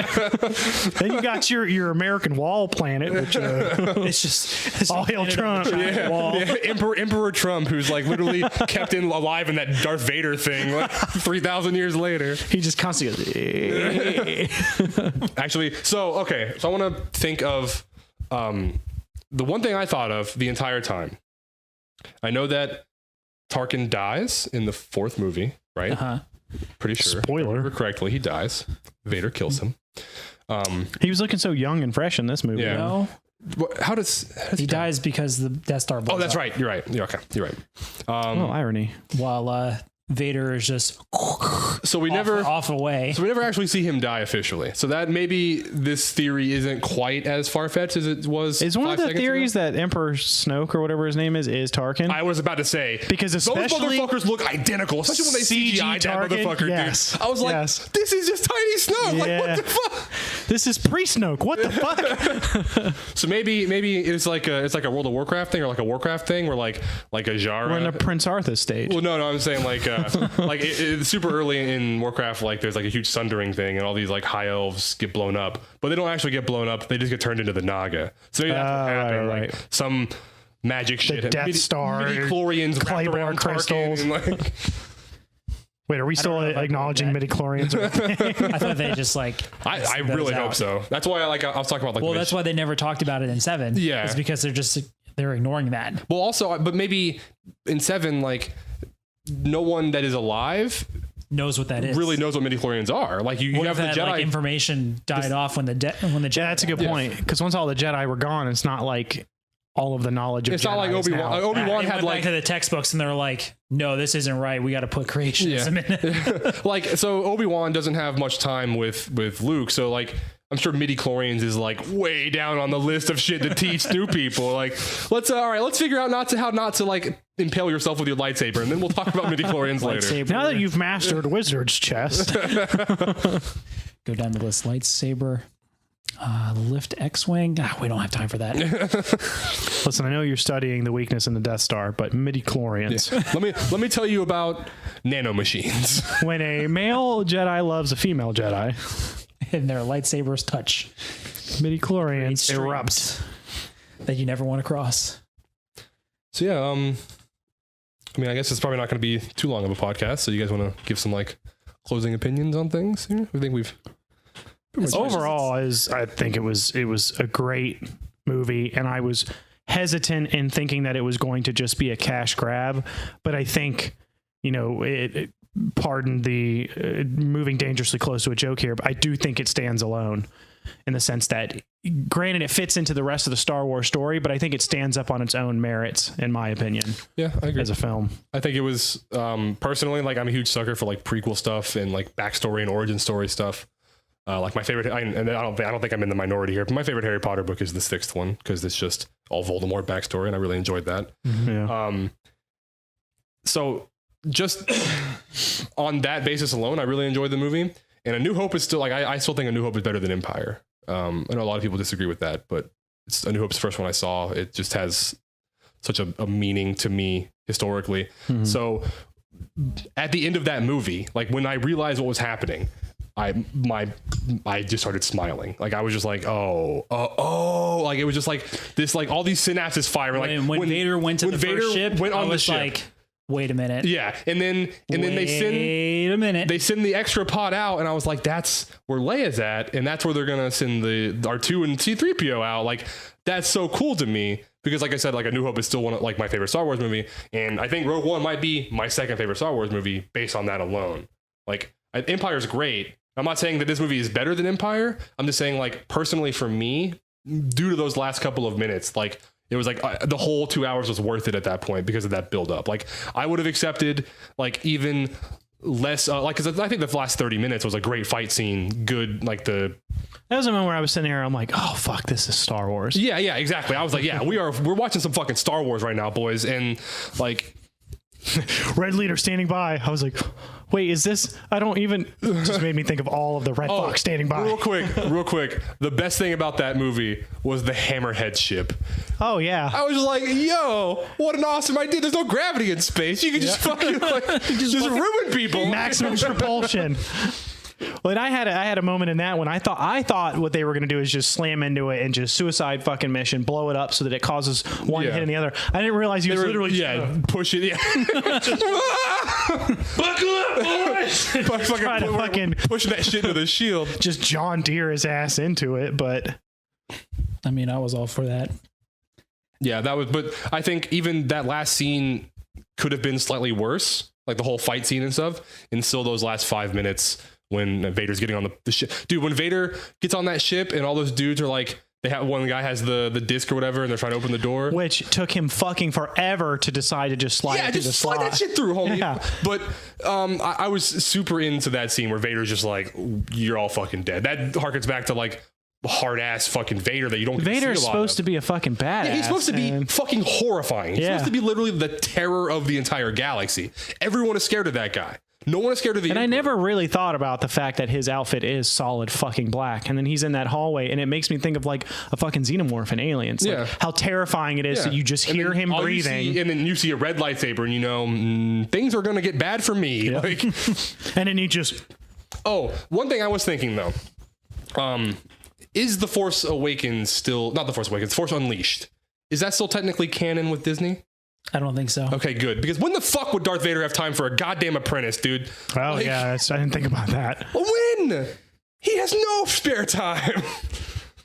Then you got your American wall planet, which it's all hail Trump. Emperor Trump, who's like literally kept alive in that Darth Vader thing like 3,000 years later. He just constantly goes, actually, so I want to think of the one thing I thought of the entire time. I know that Tarkin dies in the 4th movie, right? Pretty sure. Spoiler. If I remember correctly, he dies. Vader kills him. He was looking so young and fresh in this movie. Yeah. No. How does he dies because the Death Star blows that's up. Right. You're right. You're right. Irony. While Vader is just so we never off away. So we never actually see him die officially. So that maybe this theory isn't quite as far-fetched as it was. Is one of the theories that Emperor Snoke or whatever his name is Tarkin? I was about to say, because especially those motherfuckers look identical, especially when they CGI that motherfucker. Yes. Dude. I was like, this is just tiny Snoke. Yeah. Like, what the fuck? This is pre-Snoke. What the fuck? So maybe it's like a World of Warcraft thing or like a Warcraft thing where like a Jara. We're in a Prince Arthur stage. Well, no, I'm saying like super early in Warcraft, like there's like a huge sundering thing and all these like high elves get blown up, but they don't actually get blown up. They just get turned into the Naga. So maybe that's what happened. Right. Like some magic shit. The Death Star, midi-chlorians wrapped around crystals. And like, wait, are we still acknowledging midi-chlorians? I thought they just like. I really hope so. That's why I was talking about like. Well, that's why they never talked about it in 7. Yeah, it's because they're ignoring that. Well, also, but maybe in 7, like no one that is alive knows what that is. Really knows what midichlorians are. Like you have the Jedi like, information died off when the Jedi. Yeah, that's a good point. Because once all the Jedi were gone, it's not like all of the knowledge of it's Jedi not like Obi-Wan. Obi-Wan had like back to the textbooks and they're like, no, this isn't right. We got to put creationism in it. Like, so Obi-Wan doesn't have much time with Luke. So like, I'm sure midichlorians is like way down on the list of shit to teach new people. Like, let's figure out how not to like impale yourself with your lightsaber, and then we'll talk about midichlorians later. Now that you've mastered Wizard's Chest, go down the list. Lightsaber, lift X-wing. We don't have time for that. Listen, I know you're studying the weakness in the Death Star, but midichlorians. Yeah. Let me tell you about nanomachines. When a male Jedi loves a female Jedi, and their lightsabers touch, midichlorians erupt that you never want to cross. So yeah, I mean, I guess it's probably not going to be too long of a podcast. So you guys want to give some like closing opinions on things here? I think we've overall I think it was a great movie, and I was hesitant in thinking that it was going to just be a cash grab, but I think, you know, it pardon the moving dangerously close to a joke here, but I do think it stands alone in the sense that, granted, it fits into the rest of the Star Wars story, but I think it stands up on its own merits, in my opinion. Yeah, I agree. As a film, I think it was personally, like, I'm a huge sucker for like prequel stuff and like backstory and origin story stuff. Like my favorite, I don't think I'm in the minority here, but my favorite Harry Potter book is the 6th one because it's just all Voldemort backstory, and I really enjoyed that. Mm-hmm. So just on that basis alone, I really enjoyed the movie. And A New Hope is still like, I still think A New Hope is better than Empire. I know a lot of people disagree with that, but A New Hope's the first one I saw. It just has such a meaning to me historically. Mm-hmm. So at the end of that movie, like when I realized what was happening, I just started smiling. Like I was just like, oh, like it was just like this, like all these synapses firing. Like when Vader went to the first ship, went on the ship. Like, wait a minute. Yeah. And then they send the extra pod out, and I was like, that's where Leia's at, and that's where they're gonna send the R2 and C-3PO out. Like that's so cool to me, because like I said, like A New Hope is still one of like my favorite Star Wars movie, and I think Rogue One might be my second favorite Star Wars movie based on that alone. Like Empire's great. I'm not saying that this movie is better than Empire. I'm just saying, like, personally for me, due to those last couple of minutes, like it was like the whole 2 hours was worth it at that point because of that build up. Like I would have accepted like even less, like, cause I think the last 30 minutes was a great fight scene. Good. Like that was a moment where I was sitting here. I'm like, oh fuck, this is Star Wars. Yeah, exactly. I was like, yeah, we're watching some fucking Star Wars right now, boys. And like Red Leader standing by. I was like, wait, is this? I don't even. It just made me think of all of the Red Fox standing by. Real quick. The best thing about that movie was the Hammerhead ship. Oh yeah. I was just like, yo, what an awesome idea. There's no gravity in space. You can just fucking like just ruin people. Maximum propulsion. Well, and I had a moment in that when I thought what they were going to do is just slam into it and just suicide fucking mission, blow it up so that it causes one hit and the other. I didn't realize he was literally push it. Yeah. Buckle up, boys! fucking pushing that shit into the shield. Just John Deere his ass into it, but I mean, I was all for that. Yeah, that was. But I think even that last scene could have been slightly worse, like the whole fight scene and stuff. And still, those last 5 minutes. When Vader's getting on the ship. Dude, when Vader gets on that ship and all those dudes are like one guy has the disc or whatever, and they're trying to open the door, which took him fucking forever to decide to just slide. Yeah, just slide that shit through, homie. Yeah. But I was super into that scene where Vader's just like, "You're all fucking dead." That harkens back to like hard ass fucking Vader that you don't. Vader is supposed to be a fucking badass. Yeah, he's supposed to be fucking horrifying. He's supposed to be literally the terror of the entire galaxy. Everyone is scared of that guy. No one is scared of the Emperor. I never really thought about the fact that his outfit is solid fucking black. And then he's in that hallway, and it makes me think of like a fucking xenomorph in Aliens. Like how terrifying it is that you just hear him breathing. And then you see a red lightsaber, and you know, things are going to get bad for me. Yep. Like, and then he just... Oh, one thing I was thinking, though. Is The Force Awakens still... Not The Force Awakens, Force Unleashed. Is that still technically canon with Disney? I don't think so. Okay, good. Because when the fuck would Darth Vader have time for a goddamn apprentice, dude? Oh, like, yeah, I didn't think about that. When? He has no spare time.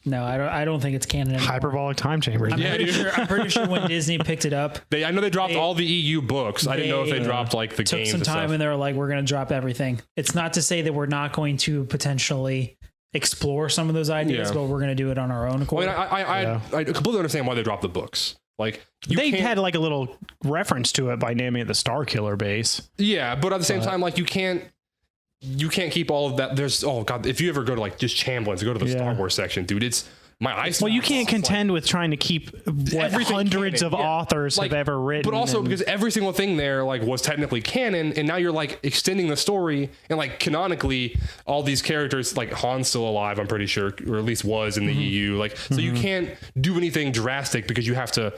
No, I don't think it's canon anymore. Hyperbolic time chambers. I'm pretty sure when Disney picked it up, I know they dropped all the EU books. I didn't know if they dropped like the games. Took some time, and they were like, "We're going to drop everything." It's not to say that we're not going to potentially explore some of those ideas, but we're going to do it on our own accord. I completely understand why they dropped the books. Like they had like a little reference to it by naming it the Star Killer base. Yeah, but at the same time, like you can't keep all of that. There's if you ever go to like just Chambliss, go to the Star Wars section, dude. It's my eyes. Well, you can't contend with trying to keep what hundreds of authors have ever written, but also because every single thing there like was technically canon, and now you're like extending the story, and like canonically, all these characters like Han's still alive, I'm pretty sure, or at least was in the EU. Like, so you can't do anything drastic because you have to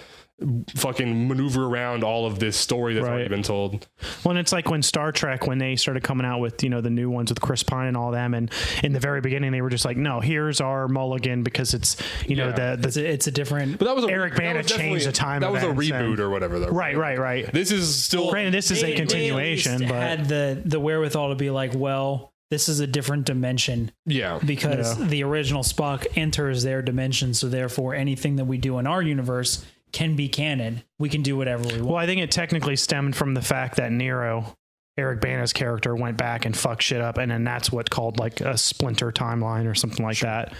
fucking maneuver around all of this story that's already been told. Well, and it's like when Star Trek, when they started coming out with, the new ones with Chris Pine and all them, and in the very beginning they were just like, no, here's our mulligan because it's it's a different. But that was Eric Bana changed the time. That was a reboot or whatever. Though. Right. This is still granted. This is a continuation, but had the wherewithal to be like, well, this is a different dimension. Yeah. Because the original Spock enters their dimension, so therefore anything that we do in our universe can be canon. We can do whatever we want. Well, I think it technically stemmed from the fact that Nero, Eric Bana's character, went back and fucked shit up, and then that's what called like a splinter timeline or something like that.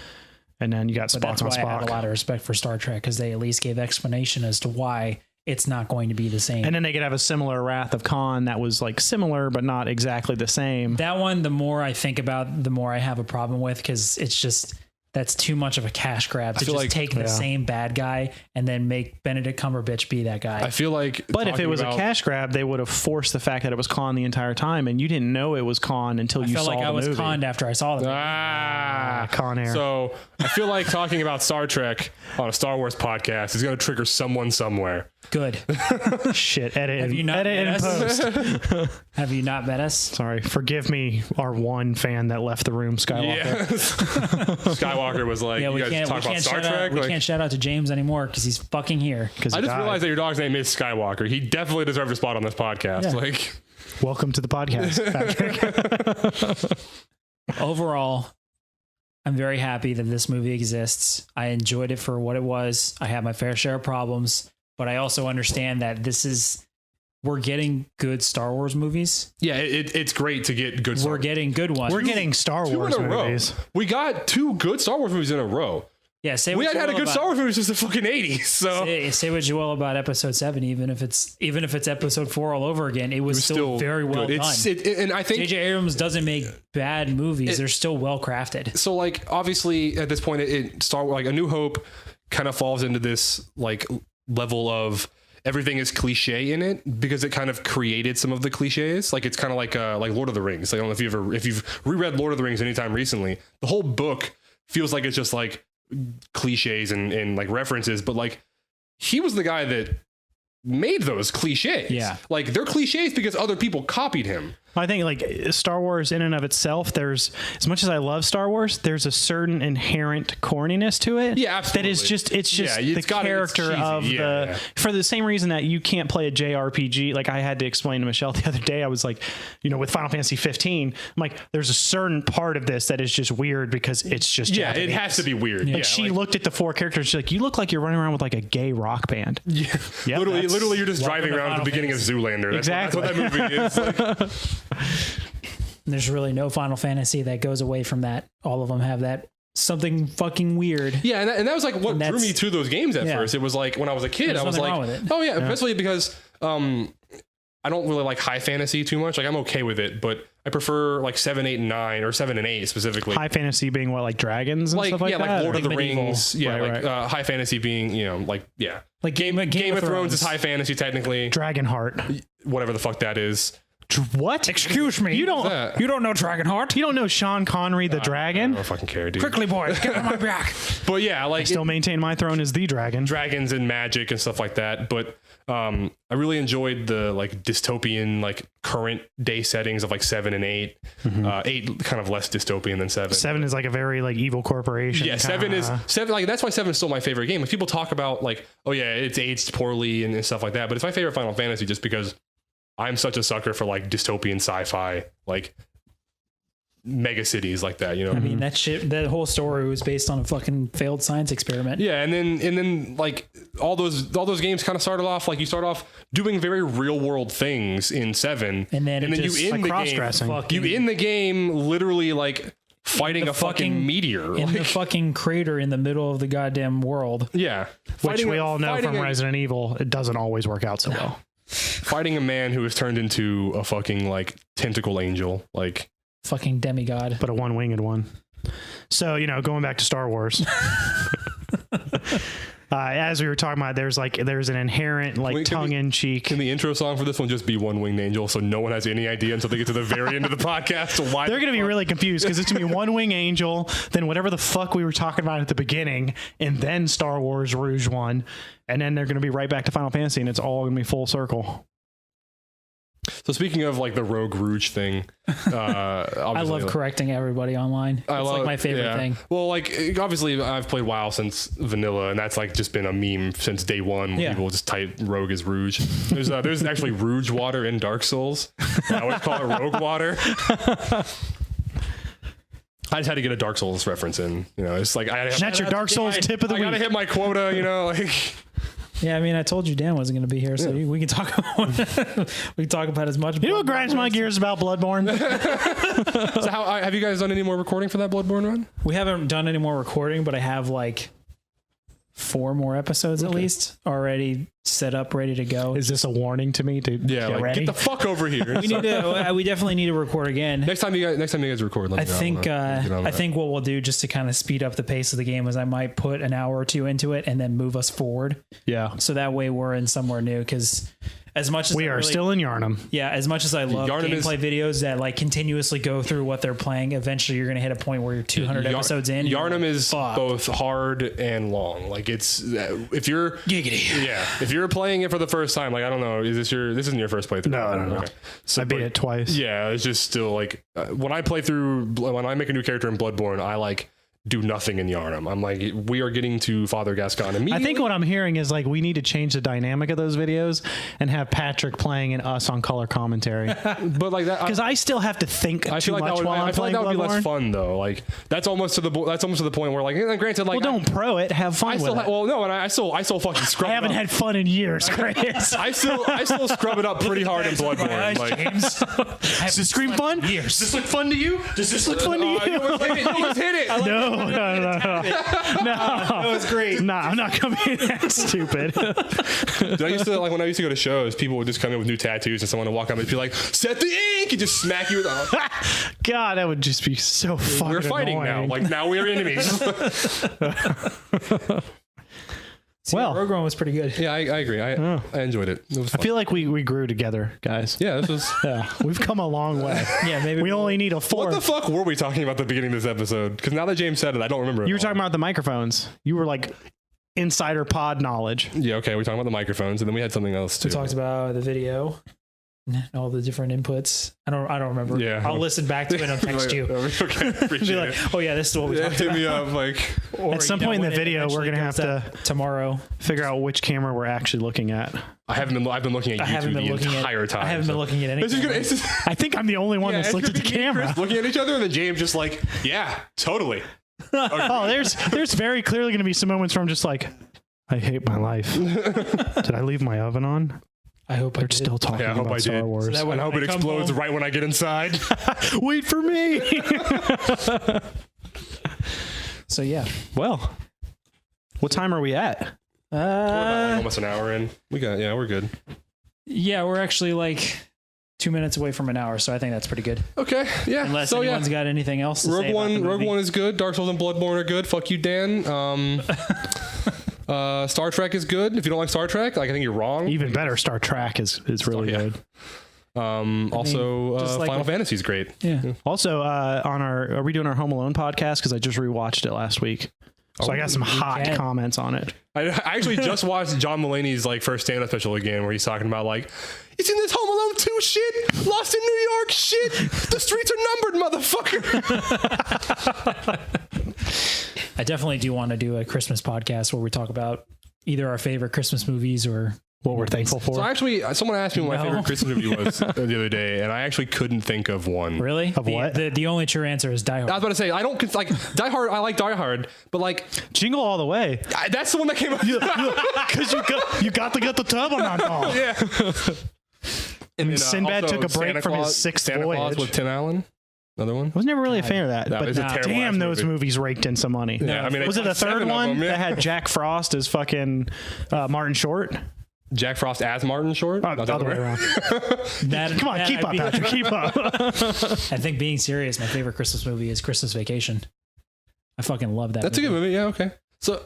And then you got Spock that's on why Spock. I have a lot of respect for Star Trek, because they at least gave explanation as to why it's not going to be the same. And then they could have a similar Wrath of Khan that was like similar but not exactly the same. That one, the more I think about, the more I have a problem with, because it's just... That's too much of a cash grab to just take the same bad guy and then make Benedict Cumberbatch be that guy. I feel like... But if it was a cash grab, they would have forced the fact that it was Khan the entire time, and you didn't know it was Khan until you saw the movie. I felt like I was conned after I saw the movie. Con Air. So I feel like talking about Star Trek on a Star Wars podcast is going to trigger someone somewhere. Good. Shit, edit Have you not and post. Have you not met us? Sorry, forgive me, our one fan that left the room, Skywalker. Yeah. Skywalker was like, you guys talk about Star Trek? We can't shout out to James anymore because he's fucking here. I just realized that your dog's name is Skywalker. He definitely deserved a spot on this podcast. Yeah. Like, welcome to the podcast, Patrick. Overall, I'm very happy that this movie exists. I enjoyed it for what it was. I have my fair share of problems, but I also understand that we're getting good Star Wars movies. Yeah, it's great to get good Star Wars. We're getting good ones. We're getting Star Wars movies. We got 2 good Star Wars movies in a row. Yeah, we hadn't had a good Star Wars movie since the fucking 80s. So say what you will about Episode 7, even if it's Episode 4 all over again, it was still very well done. And I think J.J. Abrams doesn't make bad movies; they're still well crafted. So, like, obviously, at this point, Star Wars, like A New Hope, kind of falls into this like level of everything is cliche in it because it kind of created some of the cliches. Like, it's kind of like Lord of the Rings. Like, I don't know if you've reread Lord of the Rings anytime recently. The whole book feels like it's just like cliches and like references, but like he was the guy that made those cliches. Yeah, like they're cliches because other people copied him. I think like Star Wars in and of itself, there's, as much as I love Star Wars, there's a certain inherent corniness to it. Yeah, absolutely. That is just, it's the character of for the same reason that you can't play a JRPG. Like I had to explain to Michelle the other day, I was like, with Final Fantasy 15, I'm like, there's a certain part of this that is just weird because it's just Japanese. It has to be weird. Like she looked at the 4 characters, she's like, you look like you're running around with like a gay rock band. Yeah, yep, literally you're just driving around at the beginning of Zoolander. That's what that movie is. Like. There's really no Final Fantasy that goes away from that. All of them have that something fucking weird. Yeah, and that was like what drew me to those games at first. It was like when I was a kid, I was like, oh yeah, especially because I don't really like high fantasy too much. Like I'm okay with it, but I prefer like 7, 8, and 9, or 7 and 8 specifically. High fantasy being what, like dragons and stuff like that? Like Lord of the medieval. Rings. Yeah, Right, high fantasy being, like Game of Thrones is high fantasy technically. Dragonheart. Whatever the fuck that is. What? Excuse me. You don't know Dragonheart? You don't know Sean Connery the dragon? I don't fucking care, dude. Quickly, boys, get on my back. But yeah, like Still maintain my throne as the dragon. dragons and magic and stuff like that. But I really enjoyed the like dystopian, like current day settings of like 7 and 8. 8 kind of less dystopian than 7. 7 is like a very like evil corporation. Yeah, 7 is 7. Like that's why 7 is still my favorite game. Like people talk about like, oh yeah, it's aged poorly and stuff like that. But it's my favorite Final Fantasy just because I'm such a sucker for like dystopian sci-fi, like mega cities like that, I mean, that whole story was based on a fucking failed science experiment. Yeah, and then like all those games kind of started off like you start off doing very real world things in 7, and then you end the game literally like fighting a fucking meteor in the fucking crater in the middle of the goddamn world. Yeah, which we all know from Resident Evil, it doesn't always work out so well. Fighting a man who is turned into a fucking like tentacle angel, like fucking demigod, but a one-winged one. So going back to Star Wars, as we were talking about, there's an inherent like tongue-in-cheek. Can the intro song for this one just be One Winged Angel, so no one has any idea until they get to the very end of the podcast? Why they're going to be really confused because it's going to be One Winged Angel, then whatever the fuck we were talking about at the beginning, and then Star Wars Rouge 1, and then they're going to be right back to Final Fantasy, and it's all going to be full circle. So speaking of like the Rogue Rouge thing, I love correcting everybody online. It's like my favorite thing. Well, like obviously I've played WoW since vanilla, and that's like just been a meme since day one. When people just type Rogue as Rouge. There's actually Rouge water in Dark Souls. I always call it Rogue water. I just had to get a Dark Souls reference in. It's like that's your Dark Souls tip of the week. I gotta hit my quota. Like. Yeah, I mean, I told you Dan wasn't going to be here, so we can talk about as much. You know what grinds my gears about Bloodborne? So have you guys done any more recording for that Bloodborne run? We haven't done any more recording, but I have like 4 more episodes at least already set up, ready to go. Is this a warning to me to get ready? Get the fuck over here. We definitely need to record again. Next time you guys record, let me know. I think what we'll do just to kind of speed up the pace of the game is I might put an hour or 2 into it and then move us forward. Yeah. So that way we're in somewhere new, because as much as we are still in Yarnum. Yeah, as much as I love gameplay videos that like continuously go through what they're playing, eventually you're going to hit a point where you're 200 episodes in. Yarnum is both hard and long. Like it's if you're giggity. Yeah, if you're playing it for the first time, like I don't know, this isn't your first playthrough? No. Okay. So I beat it twice. Yeah, it's just still like when I make a new character in Bloodborne, I like do nothing in Yarnum. I'm like, we are getting to Father Gascon immediately. I think what I'm hearing is like we need to change the dynamic of those videos and have Patrick playing and us on color commentary. But like that, because I still have to think too much while I'm playing Bloodborne. I feel like that would be less fun though. Like that's almost to the point where like, granted, like, well, don't pro it, have fun with it. Well, no, and I still fucking scrub. I haven't had fun in years, Chris. I still scrub it up pretty hard in Bloodborne. Like, does this scream fun? Does this look fun to you? Does this look fun to you? You almost hit it. No. That was great. Nah, I'm not coming in that stupid. Dude, when I used to go to shows, people would just come in with new tattoos and someone would walk up and be like, set the ink, and just smack you with God, that would just be so fucking We're fighting annoying. now. Like now we are enemies. Well, Rogue One was pretty good. Yeah, I agree. I enjoyed it. It was fun. I feel like we grew together, guys. Yeah, this was. Yeah, we've come a long way. Yeah, maybe we only need a 4. What the fuck were we talking about at the beginning of this episode? Because now that James said it, I don't remember. You were talking about the microphones. You were like insider pod knowledge. Yeah, okay. We're talking about the microphones, and then we had something else too. We talked about the video. All the different inputs. I don't remember. Yeah. I'll listen back to it and I'll text you. Okay, appreciate like, it. oh yeah, this is what we talked about. Hit me up like. Or, at some point in the video, we're gonna have to tomorrow figure out which camera we're actually looking at. I've been looking at YouTube the entire time. I haven't been looking at anything. I think I'm the only one that's looked at the camera. Looking at each other, and then James just like, yeah, totally. Oh, there's very clearly going to be some moments where I'm just like, I hate my life. Did I leave my oven on? I hope they're still talking about Star Wars. So I hope it explodes right when I get inside. Wait for me. So yeah. Well, what time are we at? We're about almost an hour in. We're good. Yeah, we're actually like 2 minutes away from an hour, so I think that's pretty good. Okay, yeah. Unless anyone's got anything else to say about the movie. Rogue One is good. Dark Souls and Bloodborne are good. Fuck you, Dan. Star Trek is good. If you don't like Star Trek, I think you're wrong. Even better, Star Trek is really good. Final Fantasy is great. Yeah. Also, are we doing our Home Alone podcast? Because I just rewatched it last week, so I got some hot comments on it. I actually just watched John Mulaney's first stand-up special again, where he's talking about you seen this Home Alone 2 shit? Lost in New York shit? The streets are numbered, motherfucker. I definitely do want to do a Christmas podcast where we talk about either our favorite Christmas movies or what we're thankful for. So actually, someone asked me what my favorite Christmas movie was the other day, and I actually couldn't think of one. Really? Of what? The only true answer is Die Hard. I was about to say, I don't Die Hard. I like Die Hard, but Jingle All the Way. That's the one that came up. Because you got to get the tub on that ball. Yeah. And Sinbad took a break from his sixth Santa voyage. Claus with Tim Allen. Another one. I was never really a fan of that. That but was a terrible damn, those movie. movies raked in some money. Yeah, I mean, was it the third one that had Jack Frost as fucking Martin Short? Jack Frost as Martin Short? The other way around. Come on, keep up, Patrick. Keep up. I think, being serious, my favorite Christmas movie is Christmas Vacation. I fucking love that. That's a good movie. Yeah. Okay. So,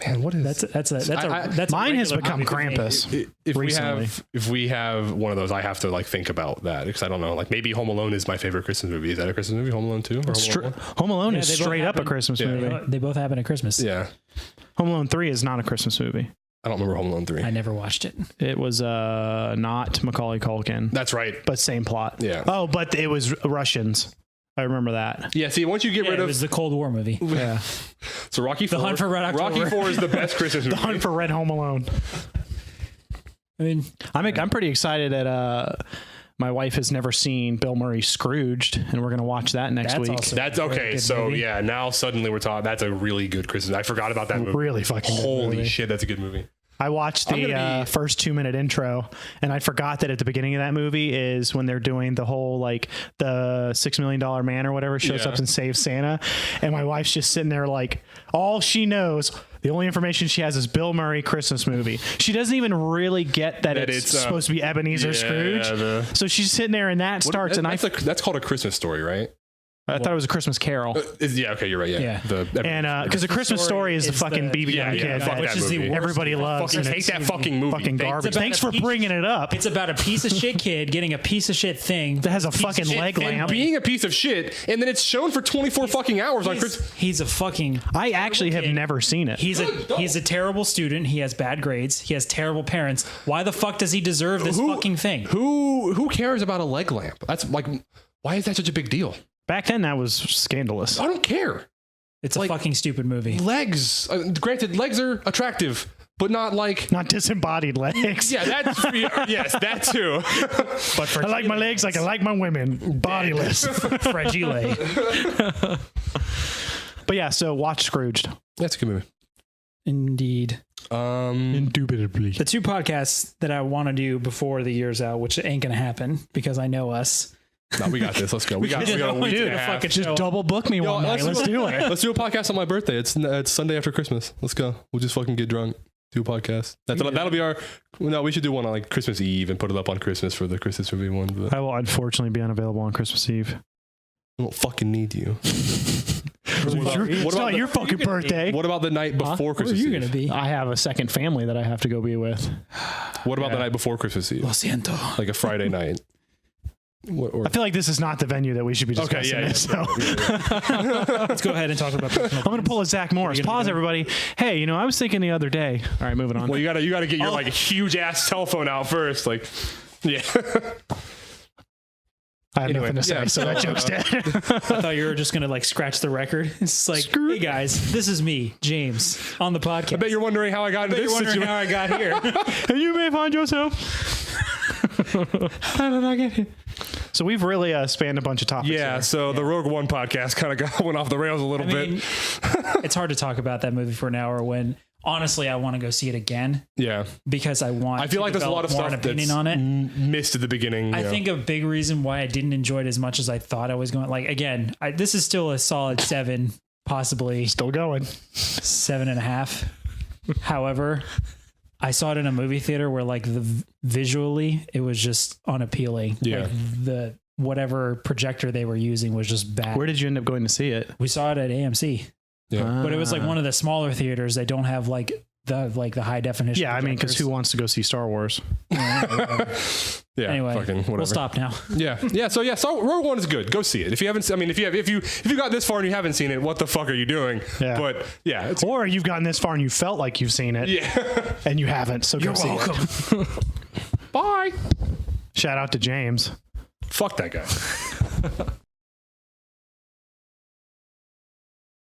man, what is that's mine has become movie for me. Krampus. If we have one of those, I have to think about that, because I don't know. Maybe Home Alone is my favorite Christmas movie. Is that a Christmas movie? Home Alone 2? Or Home Alone is they both straight up a happen. Christmas Yeah. movie. They both happen at Christmas. Yeah. Home Alone 3 is not a Christmas movie. I don't remember Home Alone 3. I never watched it. It was not Macaulay Culkin. That's right. But same plot. Yeah. Oh, but it was Russians. I remember that. Yeah. See, once you get rid It of was the Cold War movie. Yeah. so Rocky 4, Hunt for Red October. Rocky 4 is the best Christmas movie. The Hunt for Red Home Alone. I mean, I'm pretty excited that my wife has never seen Bill Murray's Scrooged, and we're going to watch that next week. also That's a really okay. good So movie. yeah, now suddenly we're talking. That's a really good Christmas. I forgot about that movie. Really fucking good Holy movie. shit, that's a good movie. I watched the first 2-minute intro, and I forgot that at the beginning of that movie is when they're doing the whole the $6 Million Man or whatever shows up and saves Santa, and my wife's just sitting there all she knows. The only information she has is Bill Murray Christmas movie. She doesn't even really get that it's supposed to be Ebenezer Scrooge. So she's sitting there, and that starts. That's called A Christmas Story, right? I thought it was A Christmas Carol. Yeah, okay, you're right. Yeah. Because A Christmas Story is the fucking BB gun kid that everybody loves. Fucking hate that fucking movie. Fucking garbage. Thanks for bringing it up. It's about a piece of shit kid getting a piece of shit thing that has a fucking leg and lamp. being a piece of shit, and then it's shown for 24 fucking hours on Christmas. He's a fucking. I actually have never seen it. He's a terrible student. He has bad grades. He has terrible parents. Why the fuck does he deserve this fucking thing? Who cares about a leg lamp? That's why is that such a big deal? Back then, that was scandalous. I don't care. It's a fucking stupid movie. Legs, granted, legs are attractive, but not not disembodied legs. Yeah, that's yes, that too. But I like my legs like I like my women, bodiless, fragile. But yeah, so watch Scrooged. That's a good movie. Indeed. Indubitably. The two podcasts that I want to do before the year's out, which ain't gonna happen because I know us. No, we got this. Let's go. We got a week and a half. Just double book me one night. Let's do it. Let's do a podcast on my birthday. It's Sunday after Christmas. Let's go. We'll just fucking get drunk. Do a podcast. That'll be our. No, we should do one on Christmas Eve and put it up on Christmas for the Christmas movie one. But I will unfortunately be unavailable on Christmas Eve. I don't fucking need you. It's not your fucking birthday. What about the night before Christmas Eve? Where are you going to be? I have a second family that I have to go be with. What about the night before Christmas Eve? Lo siento. Like a Friday night. I feel like this is not the venue that we should be discussing this. So. Let's go ahead and talk about this. I'm going to pull a Zach Morris. Pause, everybody. Hey, I was thinking the other day. All right, moving on. Well, you gotta get your huge ass cell phone out first. Yeah. I have nothing to say, so that joke's dead. I thought you were just going to scratch the record. It's hey guys, this is me, James, on the podcast. I bet you're wondering how I got into this situation. How I got here. And you may find yourself. How did I get here? So we've really spanned a bunch of topics. Yeah, here. So the Rogue One podcast kind of went off the rails a little bit. It's hard to talk about that movie for an hour when honestly I want to go see it again. Yeah, because I feel like there's a lot of stuff opinion on it. Missed at the beginning. I think a big reason why I didn't enjoy it as much as I thought I was going. Again, this is still a solid 7 possibly Still going. 7.5. However, I saw it in a movie theater where like visually it was just unappealing. Yeah. Like the whatever projector they were using was just bad. Where did you end up going to see it? We saw it at AMC. Yeah. But it was like one of the smaller theaters that don't have like the high definition. Yeah, I mean, because who wants to go see Star Wars? Yeah. Anyway, Fucking whatever. we'll stop now. Yeah. So Rogue One is good. Go see it. If you haven't, I mean, if you got this far and you haven't seen it, what the fuck are you doing? Yeah. But yeah, it's, Or you've gotten this far and you felt like you've seen it. yeah. And you haven't. So go see it. Bye. Shout out to James. Fuck that guy.